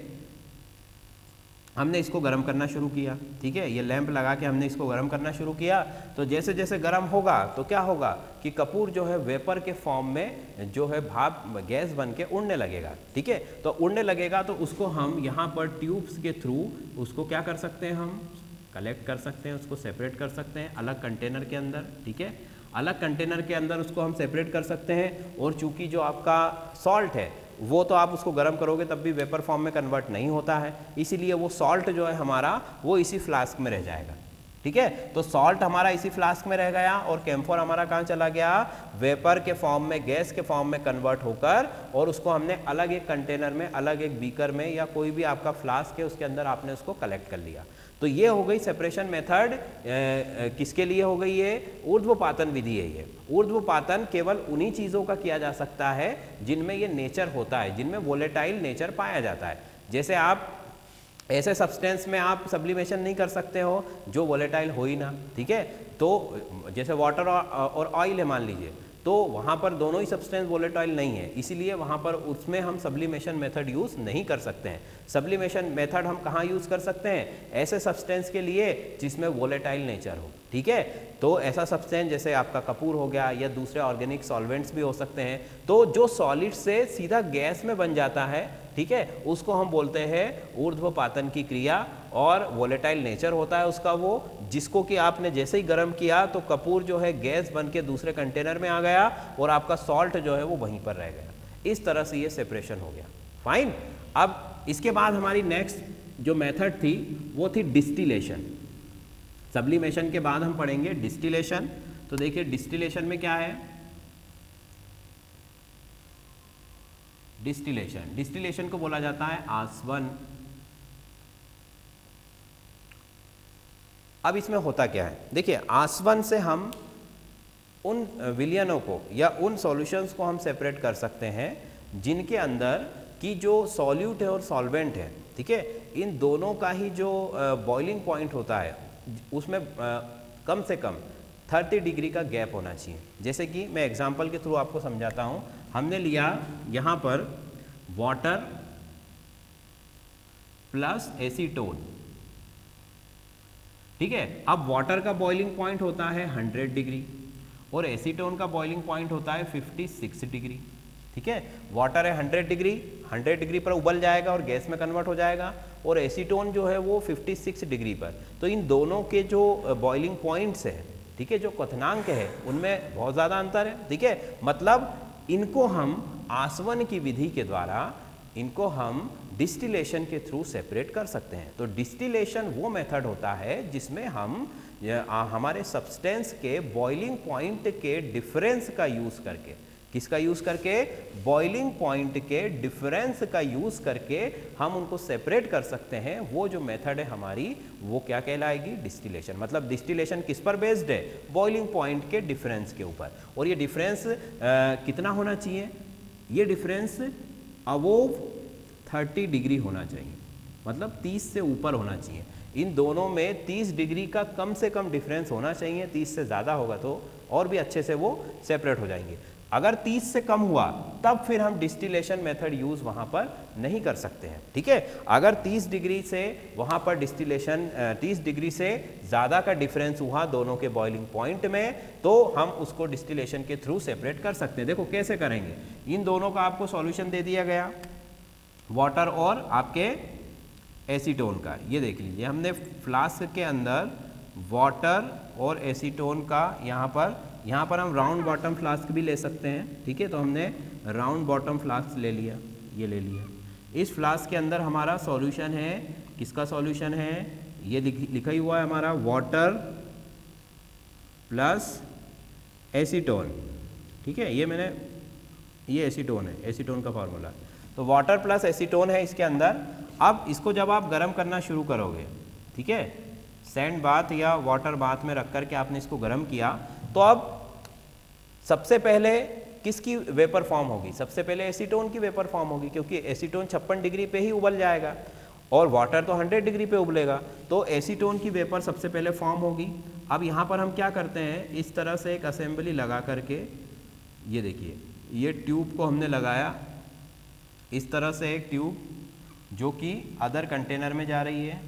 S1: हमने इसको गर्म करना शुरू किया। ठीक है, ये लैंप लगा के हमने इसको गर्म करना शुरू किया। तो जैसे जैसे गर्म होगा तो क्या होगा कि कपूर जो है वेपर के फॉर्म में जो है भाप गैस बन के उड़ने लगेगा। ठीक है, तो उड़ने लगेगा तो उसको हम यहाँ पर ट्यूब्स के थ्रू उसको क्या कर सकते हैं? हम कलेक्ट कर सकते हैं, उसको सेपरेट कर सकते हैं अलग कंटेनर के अंदर। ठीक है, अलग कंटेनर के अंदर उसको हम सेपरेट कर सकते हैं। और चूंकि जो आपका सॉल्ट है वो तो आप उसको गर्म करोगे तब भी वेपर फॉर्म में कन्वर्ट नहीं होता है, इसीलिए वो सॉल्ट जो है हमारा वो इसी फ्लास्क में रह जाएगा। ठीक है, तो सॉल्ट हमारा इसी फ्लास्क में रह गया और कैंफोर हमारा कहाँ चला गया? वेपर के फॉर्म में, गैस के फॉर्म में कन्वर्ट होकर, और उसको हमने अलग एक कंटेनर में, अलग एक बीकर में या कोई भी आपका फ्लास्क है उसके अंदर आपने उसको कलेक्ट कर लिया। तो ये हो गई सेपरेशन मेथड। किसके लिए हो गई? ये ऊर्ध्वपातन विधि है। ये ऊर्ध्वपातन केवल उन्हीं चीज़ों का किया जा सकता है जिनमें ये नेचर होता है, जिनमें वोलेटाइल नेचर पाया जाता है। जैसे आप ऐसे सब्सटेंस में आप सब्लिमेशन नहीं कर सकते हो जो वोलेटाइल हो ही ना। ठीक है, तो जैसे वाटर और ऑयल है मान लीजिए, तो वहाँ पर दोनों ही सब्सटेंस वोलेटाइल नहीं है, इसीलिए वहाँ पर उसमें हम सब्लिमेशन मेथड यूज़ नहीं कर सकते हैं। सब्लिमेशन मेथड हम कहाँ यूज़ कर सकते हैं? ऐसे सब्सटेंस के लिए जिसमें वोलेटाइल नेचर हो। ठीक है, तो ऐसा सब्सटेंस जैसे आपका कपूर हो गया या दूसरे ऑर्गेनिक सॉल्वेंट्स भी हो सकते हैं, तो जो सॉलिड से सीधा गैस में बन जाता है, ठीक है, उसको हम बोलते हैं ऊर्ध्वपातन की क्रिया। और वोलेटाइल नेचर होता है उसका वो, जिसको कि आपने जैसे ही गर्म किया तो कपूर जो है गैस बन के दूसरे कंटेनर में आ गया और आपका सॉल्ट जो है वो वहीं पर रह गया। इस तरह से ये सेपरेशन हो गया। फाइन। अब इसके बाद हमारी नेक्स्ट जो मेथड थी वो थी डिस्टिलेशन। सब्लिमेशन के बाद हम पढ़ेंगे डिस्टिलेशन। तो देखिए डिस्टिलेशन में क्या है? डिस्टिलेशन को बोला जाता है आसवन। अब इसमें होता क्या है? देखिए आसवन से हम उन विलयनों को या उन सॉल्यूशंस को हम सेपरेट कर सकते हैं जिनके अंदर की जो सॉल्यूट है और सॉल्वेंट है, ठीक है, इन दोनों का ही जो बॉइलिंग पॉइंट होता है उसमें कम से कम 30 डिग्री का गैप होना चाहिए। जैसे कि मैं एग्जांपल के थ्रू आपको समझाता हूं। हमने लिया यहाँ पर वाटर प्लस एसीटोन। ठीक है, अब वाटर का बॉइलिंग पॉइंट होता है 100 डिग्री और एसीटोन का बॉइलिंग पॉइंट होता है 56 डिग्री। ठीक है, वाटर है 100 डिग्री पर उबल जाएगा और गैस में कन्वर्ट हो जाएगा, और एसीटोन जो है वो 56 डिग्री पर। तो इन दोनों के जो बॉइलिंग पॉइंट्स है, ठीक है, जो क्वथनांक है उनमें बहुत ज़्यादा अंतर है। ठीक है, मतलब इनको हम आसवन की विधि के द्वारा इनको हम डिस्टिलेशन के थ्रू सेपरेट कर सकते हैं। तो डिस्टिलेशन वो मेथड होता है जिसमें हम हमारे सब्सटेंस के बॉइलिंग पॉइंट के डिफरेंस का यूज़ करके, किसका यूज़ करके? बॉइलिंग पॉइंट के डिफरेंस का यूज़ करके हम उनको सेपरेट कर सकते हैं। वो जो मेथड है हमारी वो क्या कहलाएगी? डिस्टिलेशन। मतलब डिस्टिलेशन किस पर बेस्ड है? बॉइलिंग पॉइंट के डिफरेंस के ऊपर। और ये डिफरेंस कितना होना चाहिए? ये डिफरेंस अबोव 30 डिग्री होना चाहिए। मतलब 30 से ऊपर होना चाहिए। इन दोनों में 30 डिग्री का कम से कम डिफरेंस होना चाहिए, 30 से ज़्यादा होगा तो और भी अच्छे से वो सेपरेट हो जाएंगे। अगर 30 से कम हुआ तब फिर हम डिस्टिलेशन मेथड यूज़ वहाँ पर नहीं कर सकते हैं, ठीक है। अगर 30 डिग्री से वहाँ पर डिस्टिलेशन 30 डिग्री से ज़्यादा का डिफरेंस हुआ दोनों के बॉइलिंग पॉइंट में, तो हम उसको डिस्टिलेशन के थ्रू सेपरेट कर सकते हैं। देखो कैसे करेंगे, इन दोनों का आपको सॉल्यूशन दे दिया गया, वाटर और आपके एसीटोन का। ये देख लीजिए, हमने फ्लास्क के अंदर वाटर और एसीटोन का यहाँ पर हम राउंड बॉटम फ्लास्क भी ले सकते हैं, ठीक है। तो हमने राउंड बॉटम फ्लास्क ले लिया, ये ले लिया। इस फ्लास्क के अंदर हमारा सॉल्यूशन है, किसका सॉल्यूशन है, ये लिखा ही हुआ है हमारा वाटर प्लस एसीटोन, ठीक है। ये एसीटोन है, एसीटोन का फार्मूला। तो वाटर प्लस एसीटोन है इसके अंदर। अब इसको जब आप गर्म करना शुरू करोगे, ठीक है, सैंड बाथ या वाटर बाथ में रख करके आपने इसको गर्म किया, तो अब सबसे पहले किसकी वेपर फॉर्म होगी, सबसे पहले एसीटोन की वेपर फॉर्म होगी, क्योंकि एसीटोन 56 डिग्री पे ही उबल जाएगा और वाटर तो 100 डिग्री पे उबलेगा। तो एसीटोन की वेपर सबसे पहले फॉर्म होगी। अब यहाँ पर हम क्या करते हैं, इस तरह से एक असेंबली लगा करके, ये देखिए, ये ट्यूब को हमने लगाया, इस तरह से एक ट्यूब जो कि अदर कंटेनर में जा रही है।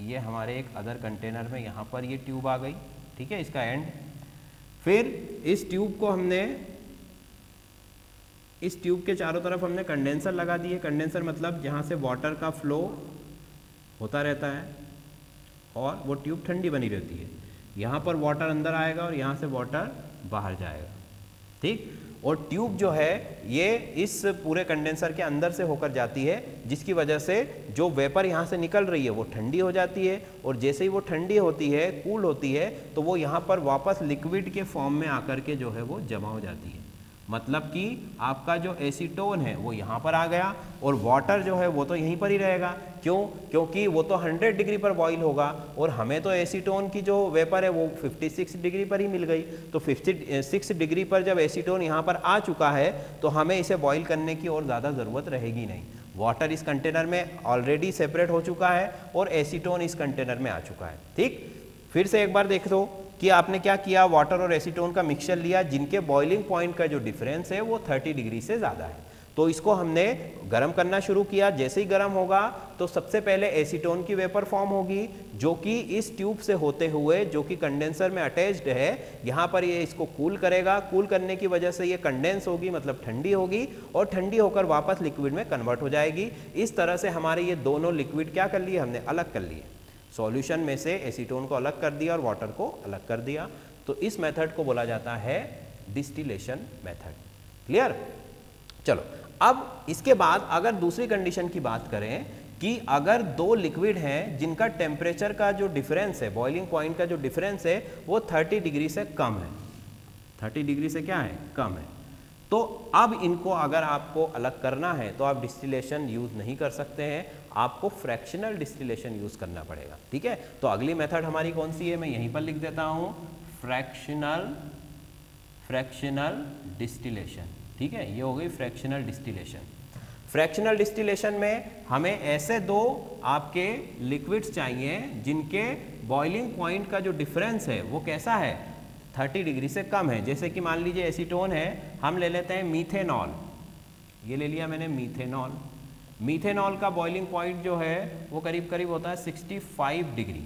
S1: ये हमारे एक अदर कंटेनर में यहाँ पर ये ट्यूब आ गई, ठीक है, इसका एंड। फिर इस ट्यूब को हमने, इस ट्यूब के चारों तरफ हमने कंडेंसर लगा दिए। कंडेंसर मतलब जहाँ से वाटर का फ्लो होता रहता है और वो ट्यूब ठंडी बनी रहती है। यहाँ पर वाटर अंदर आएगा और यहाँ से वाटर बाहर जाएगा, ठीक। और ट्यूब जो है ये इस पूरे कंडेंसर के अंदर से होकर जाती है, जिसकी वजह से जो वेपर यहाँ से निकल रही है वो ठंडी हो जाती है, और जैसे ही वो ठंडी होती है, कूल होती है, तो वो यहाँ पर वापस लिक्विड के फॉर्म में आकर के जो है वो जमा हो जाती है। मतलब कि आपका जो एसीटोन है वो यहाँ पर आ गया और वाटर जो है वो तो यहीं पर ही रहेगा। क्यों? क्योंकि वो तो 100 डिग्री पर बॉईल होगा और हमें तो एसीटोन की जो वेपर है वो 56 डिग्री पर ही मिल गई। तो 56 डिग्री पर जब एसीटोन यहाँ पर आ चुका है तो हमें इसे बॉईल करने की और ज़्यादा ज़रूरत रहेगी नहीं। वाटर इस कंटेनर में ऑलरेडी सेपरेट हो चुका है और एसीटोन इस कंटेनर में आ चुका है, ठीक। फिर से एक बार देख दो कि आपने क्या किया, वाटर और एसीटोन का मिक्सचर लिया जिनके बॉइलिंग पॉइंट का जो डिफरेंस है वो 30 डिग्री से ज़्यादा है। तो इसको हमने गर्म करना शुरू किया। जैसे ही गर्म होगा तो सबसे पहले एसीटोन की वेपर फॉर्म होगी, जो कि इस ट्यूब से होते हुए, जो कि कंडेंसर में अटैच्ड है, यहाँ पर ये इसको कूल करेगा। कूल करने की वजह से ये कंडेंस होगी, मतलब ठंडी होगी, और ठंडी होकर वापस लिक्विड में कन्वर्ट हो जाएगी। इस तरह से हमारे ये दोनों लिक्विड क्या कर लिए, हमने अलग कर लिए। सॉल्यूशन में से एसीटोन को अलग कर दिया और वाटर को अलग कर दिया। तो इस मेथड को बोला जाता है डिस्टिलेशन मेथड। क्लियर? चलो, अब इसके बाद अगर दूसरी कंडीशन की बात करें कि अगर दो लिक्विड हैं जिनका टेम्परेचर का जो डिफरेंस है, बॉइलिंग पॉइंट का जो डिफरेंस है वो 30 डिग्री से कम है, 30 डिग्री से क्या है, कम है, तो अब इनको अगर आपको अलग करना है तो आप डिस्टिलेशन यूज नहीं कर सकते हैं, आपको फ्रैक्शनल डिस्टिलेशन यूज करना पड़ेगा। ठीक है, तो अगली मेथड हमारी कौन सी है, मैं यहीं पर लिख देता हूं, फ्रैक्शनल डिस्टिलेशन। ठीक है, ये हो गई फ्रैक्शनल डिस्टिलेशन। फ्रैक्शनल डिस्टिलेशन में हमें ऐसे दो आपके लिक्विड्स चाहिए जिनके बॉइलिंग पॉइंट का जो डिफरेंस है वो कैसा है, 30 डिग्री से कम है। जैसे कि मान लीजिए एसीटोन है, हम ले लेते हैं मीथेनॉल, ये ले लिया मैंने मीथेनॉल। मीथेनॉल का बॉइलिंग पॉइंट जो है वो करीब करीब होता है 65 डिग्री।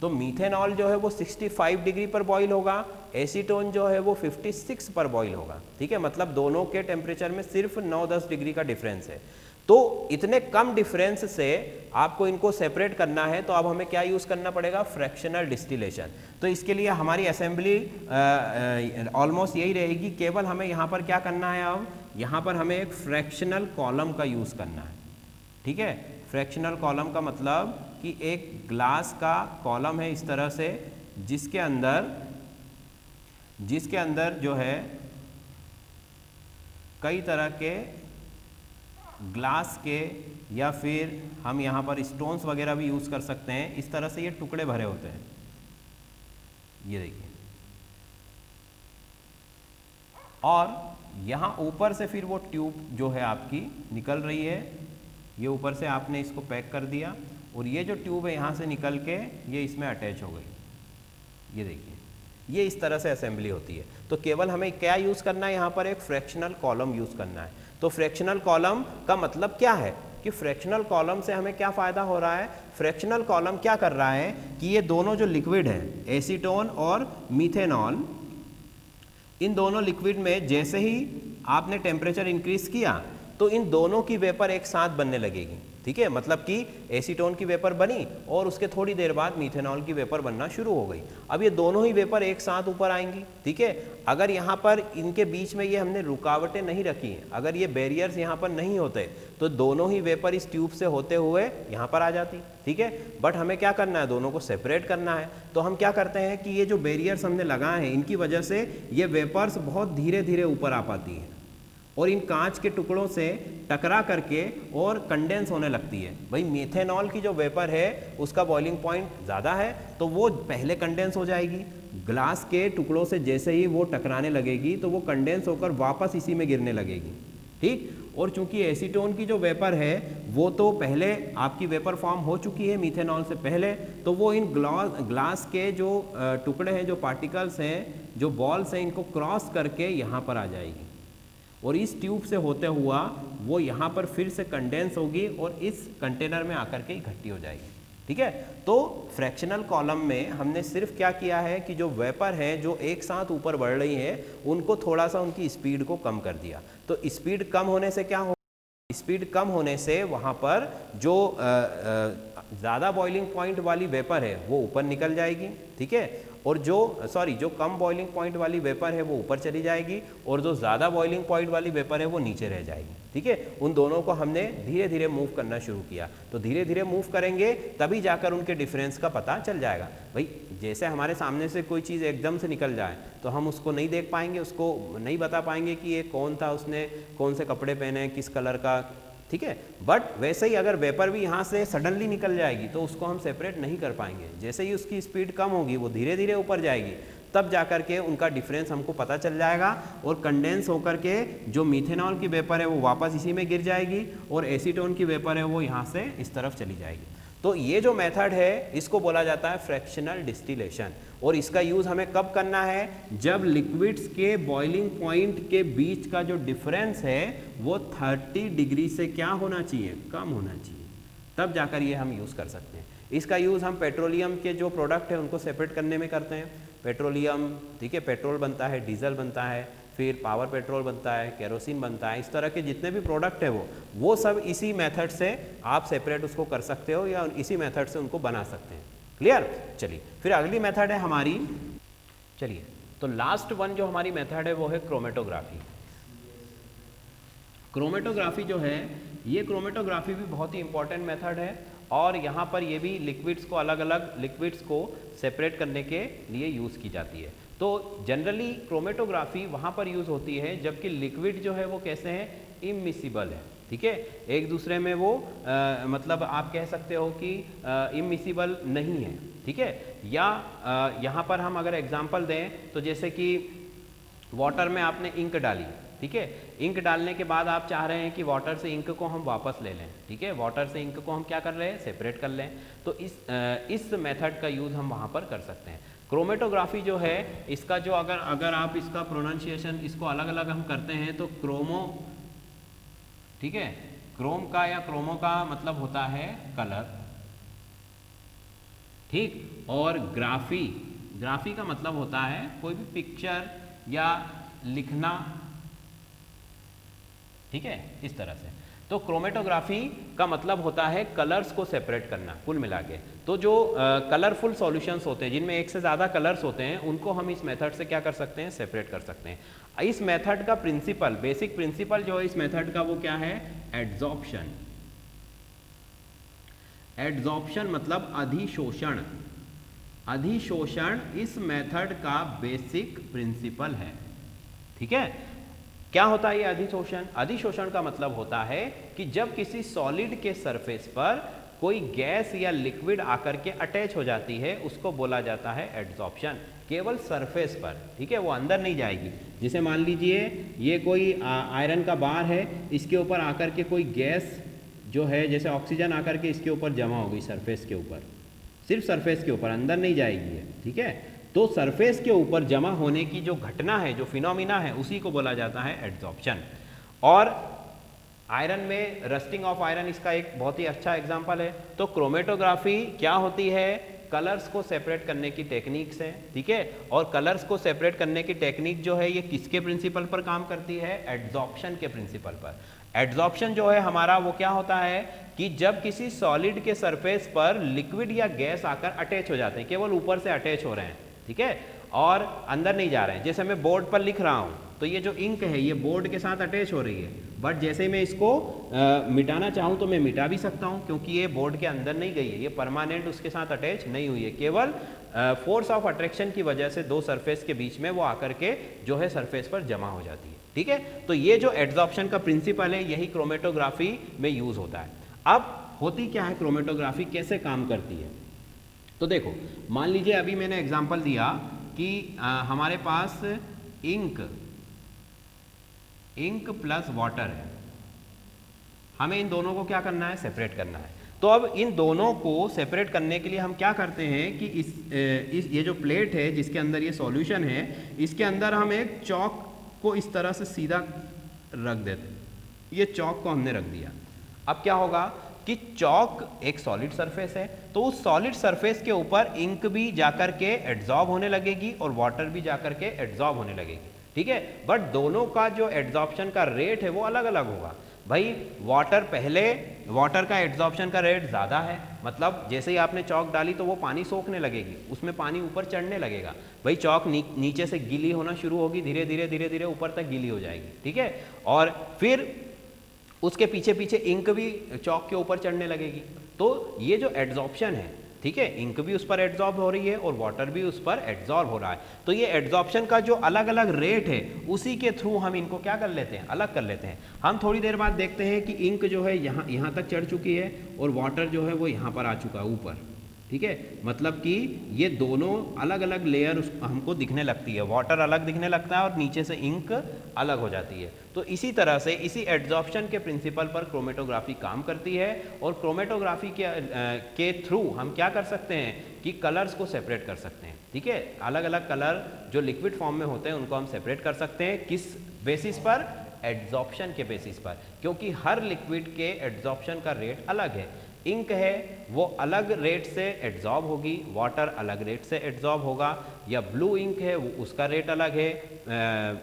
S1: तो मीथेनॉल जो है वो 65 डिग्री पर बॉईल होगा, एसीटोन जो है वो 56 पर बॉईल होगा। ठीक है, मतलब दोनों के टेम्परेचर में सिर्फ 9-10 डिग्री का डिफरेंस है। तो इतने कम डिफरेंस से आपको इनको सेपरेट करना है, तो अब हमें क्या यूज़ करना पड़ेगा, फ्रैक्शनल डिस्टिलेशन। तो इसके लिए हमारी असेंबली ऑलमोस्ट यही रहेगी, केवल हमें यहाँ पर क्या करना है, अब यहाँ पर हमें एक फ्रैक्शनल कॉलम का यूज़ करना है। ठीक है, फ्रैक्शनल कॉलम का मतलब कि एक ग्लास का कॉलम है इस तरह से, जिसके अंदर जो है कई तरह के ग्लास के, या फिर हम यहाँ पर स्टोन्स वगैरह भी यूज़ कर सकते हैं। इस तरह से ये टुकड़े भरे होते हैं, ये देखिए, और यहाँ ऊपर से फिर वो ट्यूब जो है आपकी निकल रही है, ये ऊपर से आपने इसको पैक कर दिया और ये जो ट्यूब है यहाँ से निकल के ये इसमें अटैच हो गई। ये देखिए, ये इस तरह से असेंबली होती है। तो केवल हमें क्या यूज़ करना है, यहाँ पर एक फ्रैक्शनल कॉलम यूज़ करना है। तो फ्रैक्शनल कॉलम का मतलब क्या है कि फ्रैक्शनल कॉलम से हमें क्या फ़ायदा हो रहा है। फ्रैक्शनल कॉलम क्या कर रहा है कि ये दोनों जो लिक्विड है, एसीटोन और मीथेनॉल, इन दोनों लिक्विड में जैसे ही आपने टेम्परेचर इंक्रीज किया तो इन दोनों की वेपर एक साथ बनने लगेगी। ठीक है, मतलब कि एसीटोन की वेपर बनी और उसके थोड़ी देर बाद मीथेनॉल की वेपर बनना शुरू हो गई। अब ये दोनों ही वेपर एक साथ ऊपर आएंगी। ठीक है, अगर यहाँ पर इनके बीच में ये हमने रुकावटें नहीं रखी हैं, अगर ये बैरियर्स यहाँ पर नहीं होते तो दोनों ही वेपर इस ट्यूब से होते हुए यहाँ पर आ जाती। ठीक है, बट हमें क्या करना है, दोनों को सेपरेट करना है। तो हम क्या करते हैं कि ये जो बैरियर्स हमने लगाए हैं, इनकी वजह से ये वेपर्स बहुत धीरे धीरे ऊपर आ पाती हैं और इन कांच के टुकड़ों से टकरा करके और कंडेंस होने लगती है। भाई मेथेनॉल की जो वेपर है उसका बॉइलिंग पॉइंट ज़्यादा है तो वो पहले कंडेंस हो जाएगी। ग्लास के टुकड़ों से जैसे ही वो टकराने लगेगी तो वो कंडेंस होकर वापस इसी में गिरने लगेगी। ठीक, और चूंकि एसीटोन की जो वेपर है वो तो पहले आपकी वेपर फॉर्म हो चुकी है मीथेनॉल से पहले, तो वो इन ग्लास के जो टुकड़े हैं, जो पार्टिकल्स हैं, जो बॉल्स हैं, इनको क्रॉस करके यहाँ पर आ जाएगी और इस ट्यूब से होते हुआ वो यहाँ पर फिर से कंडेंस होगी और इस कंटेनर में आकर के इकट्ठी हो जाएगी। ठीक है, तो फ्रैक्शनल कॉलम में हमने सिर्फ क्या किया है कि जो वेपर हैं जो एक साथ ऊपर बढ़ रही हैं उनको थोड़ा सा उनकी स्पीड को कम कर दिया। तो स्पीड कम होने से क्या हो, स्पीड कम होने से वहाँ पर जो ज़्यादा बॉइलिंग पॉइंट वाली वेपर है वो ऊपर निकल जाएगी। ठीक है, और जो कम बॉइलिंग पॉइंट वाली वेपर है वो ऊपर चली जाएगी और जो ज़्यादा बॉइलिंग पॉइंट वाली वेपर है वो नीचे रह जाएगी। ठीक है, उन दोनों को हमने धीरे धीरे मूव करना शुरू किया। तो धीरे धीरे मूव करेंगे तभी जाकर उनके डिफरेंस का पता चल जाएगा। भाई जैसे हमारे सामने से कोई चीज़ एकदम से निकल जाए तो हम उसको नहीं देख पाएंगे, उसको नहीं बता पाएंगे कि ये कौन था, उसने कौन से कपड़े पहने, किस कलर का। ठीक है, बट वैसे ही अगर वेपर भी यहाँ से सडनली निकल जाएगी तो उसको हम सेपरेट नहीं कर पाएंगे। जैसे ही उसकी स्पीड कम होगी वो धीरे धीरे ऊपर जाएगी, तब जाकर के उनका डिफरेंस हमको पता चल जाएगा और कंडेंस होकर के जो मीथेनॉल की वेपर है वो वापस इसी में गिर जाएगी और एसीटोन की वेपर है वो यहाँ से इस तरफ चली जाएगी। तो ये जो मेथड है इसको बोला जाता है फ्रैक्शनल डिस्टिलेशन। और इसका यूज़ हमें कब करना है, जब लिक्विड्स के बॉइलिंग पॉइंट के बीच का जो डिफरेंस है वो 30 डिग्री से क्या होना चाहिए, कम होना चाहिए, तब जाकर ये हम यूज़ कर सकते हैं। इसका यूज़ हम पेट्रोलियम के जो प्रोडक्ट है उनको सेपरेट करने में करते हैं। पेट्रोलियम, ठीक है, पेट्रोल बनता है, डीजल बनता है, फिर पावर पेट्रोल बनता है, केरोसिन बनता है, इस तरह के जितने भी प्रोडक्ट है वो सब इसी मेथड से आप सेपरेट उसको कर सकते हो या इसी मेथड से उनको बना सकते हैं। क्लियर। चलिए फिर अगली मेथड है हमारी, चलिए तो लास्ट वन जो हमारी मेथड है वो है क्रोमेटोग्राफी। क्रोमेटोग्राफी जो है ये क्रोमेटोग्राफी भी बहुत ही इंपॉर्टेंट मेथड है और यहाँ पर ये भी लिक्विड्स को अलग अलग लिक्विड्स को सेपरेट करने के लिए यूज़ की जाती है। तो जनरली क्रोमेटोग्राफी वहाँ पर यूज़ होती है जबकि लिक्विड जो है वो कैसे हैं, इमिसिबल है। ठीक है, एक दूसरे में वो मतलब आप कह सकते हो कि इमिसिबल नहीं है। ठीक है, या यहाँ पर हम अगर एग्जांपल दें तो जैसे कि वाटर में आपने इंक डाली, ठीक है, इंक डालने के बाद आप चाह रहे हैं कि वाटर से इंक को हम वापस ले लें। ठीक है, वाटर से इंक को हम क्या कर रहे हैं, सेपरेट कर लें। तो इस मेथड का यूज़ हम वहाँ पर कर सकते हैं। क्रोमेटोग्राफी जो है इसका जो अगर आप इसका प्रोनाउंसिएशन इसको अलग अलग हम करते हैं तो क्रोमो, ठीक है, क्रोम का या क्रोमो का मतलब होता है कलर, ठीक, और ग्राफी, ग्राफी का मतलब होता है कोई भी पिक्चर या लिखना। ठीक है, इस तरह से। तो क्रोमेटोग्राफी का मतलब होता है कलर्स को सेपरेट करना कुल मिला के। तो जो कलरफुल सॉल्यूशंस होते हैं जिनमें एक से ज़्यादा कलर्स होते हैं उनको हम इस मेथड से क्या कर सकते हैं, सेपरेट कर सकते हैं। इस मेथड का प्रिंसिपल, बेसिक प्रिंसिपल जो है इस मेथड का वो क्या है, एड्सॉर्प्शन। एड्सॉर्प्शन मतलब अधिशोषण। अधिशोषण इस मेथड का बेसिक प्रिंसिपल है। ठीक है, क्या होता है ये अधिशोषण? अधिशोषण का मतलब होता है कि जब किसी सॉलिड के सरफेस पर कोई गैस या लिक्विड आकर के अटैच हो जाती है उसको बोला जाता है एड्सॉर्प्शन। केवल सरफेस पर, ठीक है, वो अंदर नहीं जाएगी। जैसे मान लीजिए ये कोई आयरन का बार है, इसके ऊपर आकर के कोई गैस जो है जैसे ऑक्सीजन आकर के इसके ऊपर जमा होगी सरफेस के ऊपर, सिर्फ सरफेस के ऊपर, अंदर नहीं जाएगी है, ठीक है। तो सरफेस के ऊपर जमा होने की जो घटना है, जो फिनोमिना है, उसी को बोला जाता है एड्जॉर्प्शन। और आयरन में रस्टिंग ऑफ आयरन इसका एक बहुत ही अच्छा एग्जांपल है। तो क्रोमेटोग्राफी क्या होती है, कलर्स को सेपरेट करने की टेक्निक्स है, ठीक है। और कलर्स को सेपरेट करने की टेक्निक जो है ये किसके प्रिंसिपल पर काम करती है, एड्जॉर्प्शन के प्रिंसिपल पर। एड्जॉर्प्शन जो है हमारा वो क्या होता है कि जब किसी सॉलिड के सरफेस पर लिक्विड या गैस आकर अटैच हो जाते हैं, केवल ऊपर से अटैच हो रहे हैं, ठीक है, और अंदर नहीं जा रहे हैं। जैसे मैं बोर्ड पर लिख रहा हूं तो ये जो इंक है ये बोर्ड के साथ अटैच हो रही है, बट जैसे मैं इसको मिटाना चाहूँ तो मैं मिटा भी सकता हूँ, क्योंकि ये बोर्ड के अंदर नहीं गई है, ये परमानेंट उसके साथ अटैच नहीं हुई है, केवल फोर्स ऑफ अट्रैक्शन की वजह से दो सरफेस के बीच में वो आकर के जो है सरफेस पर जमा हो जाती है, ठीक है। तो ये जो एड्जॉर्प्शन का प्रिंसिपल है यही क्रोमेटोग्राफी में यूज होता है। अब होती क्या है क्रोमेटोग्राफी, कैसे काम करती है, तो देखो मान लीजिए अभी मैंने एग्जांपल दिया कि हमारे पास इंक प्लस वाटर है, हमें इन दोनों को क्या करना है, सेपरेट करना है। तो अब इन दोनों को सेपरेट करने के लिए हम क्या करते हैं कि इस ये जो प्लेट है जिसके अंदर ये सॉल्यूशन है, इसके अंदर हम एक चौक को इस तरह से सीधा रख देते हैं। ये चौक को हमने रख दिया। अब क्या होगा कि चौक एक सॉलिड सरफेस है, तो उस सॉलिड सरफेस के ऊपर इंक भी जाकर के एड्जॉर्ब होने लगेगी और वाटर भी जाकर के एड्जॉर्ब होने लगेगी, ठीक है। बट दोनों का जो एड्जॉर्प्शन का रेट है वो अलग अलग होगा। भाई वाटर का एड्जॉर्प्शन का रेट ज़्यादा है, मतलब जैसे ही आपने चौक डाली तो वो पानी सोखने लगेगी, उसमें पानी ऊपर चढ़ने लगेगा। भाई चौक नीचे से गीली होना शुरू होगी, धीरे धीरे ऊपर तक गीली हो जाएगी, ठीक है। और फिर उसके पीछे पीछे इंक भी चौक के ऊपर चढ़ने लगेगी। तो ये जो एड्जॉर्प्शन है, ठीक है, इंक भी उस पर एड्जॉर्ब हो रही है और वाटर भी उस पर एड्जॉर्ब हो रहा है। तो ये एड्जॉर्प्शन का जो अलग अलग रेट है उसी के थ्रू हम इनको क्या कर लेते हैं, अलग कर लेते हैं। हम थोड़ी देर बाद देखते हैं कि इंक जो है यहाँ तक चढ़ चुकी है और वाटर जो है वो यहाँ पर आ चुका है ऊपर, ठीक है। मतलब कि ये दोनों अलग अलग लेयर हमको दिखने लगती है, वाटर अलग दिखने लगता है और नीचे से इंक अलग हो जाती है। तो इसी तरह से इसी एड्जॉर्प्शन के प्रिंसिपल पर क्रोमेटोग्राफी काम करती है। और क्रोमेटोग्राफी के थ्रू हम क्या कर सकते हैं कि कलर्स को सेपरेट कर सकते हैं, ठीक है। अलग अलग कलर जो लिक्विड फॉर्म में होते हैं उनको हम सेपरेट कर सकते हैं, किस बेसिस पर, एड्जॉर्प्शन के बेसिस पर, क्योंकि हर लिक्विड के एड्जॉर्प्शन का रेट अलग है। इंक है वो अलग रेट से एड्जॉर्ब होगी, वाटर अलग रेट से एड्जॉर्ब होगा, या ब्लू इंक है वो उसका रेट अलग है,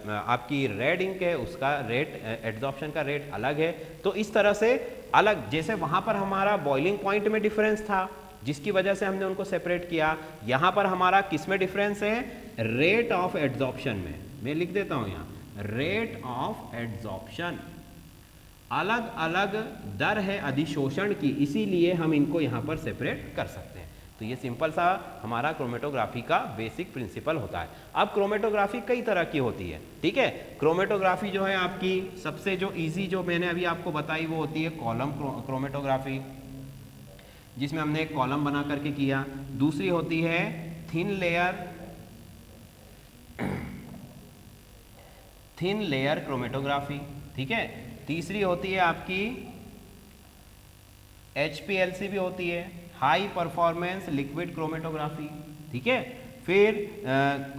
S1: आपकी रेड इंक है उसका रेट, एड्जॉर्प्शन का रेट अलग है। तो इस तरह से अलग, जैसे वहाँ पर हमारा बॉइलिंग पॉइंट में डिफरेंस था जिसकी वजह से हमने उनको सेपरेट किया, यहाँ पर हमारा किस में डिफरेंस है, रेट ऑफ एड्जॉर्प्शन में। मैं लिख देता हूँ यहाँ, रेट ऑफ एड्जॉर्प्शन, अलग अलग दर है अधिशोषण की, इसीलिए हम इनको यहाँ पर सेपरेट कर सकते हैं। तो ये सिंपल सा हमारा क्रोमेटोग्राफी का बेसिक प्रिंसिपल होता है। अब क्रोमेटोग्राफी कई तरह की होती है, ठीक है। क्रोमेटोग्राफी जो है आपकी सबसे जो इजी जो मैंने अभी आपको बताई वो होती है कॉलम क्रोमेटोग्राफी, जिसमें हमने एक कॉलम बना करके किया। दूसरी होती है थिन लेयर क्रोमेटोग्राफी, ठीक है। तीसरी होती है आपकी HPLC भी होती है, हाई परफॉर्मेंस लिक्विड क्रोमेटोग्राफी, ठीक है। फिर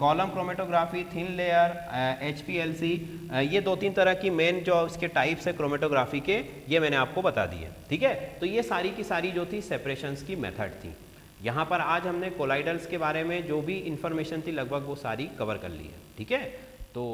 S1: column chromatography, thin layer, HPLC, ये 2-3 तरह की मेन जो इसके टाइप्स है क्रोमेटोग्राफी के, ये मैंने आपको बता दिए, ठीक है। तो ये सारी की सारी जो थी सेपरेशंस की मेथड थी। यहाँ पर आज हमने कोलाइडल्स के बारे में जो भी इंफॉर्मेशन थी लगभग वो सारी कवर कर ली है, ठीक है। तो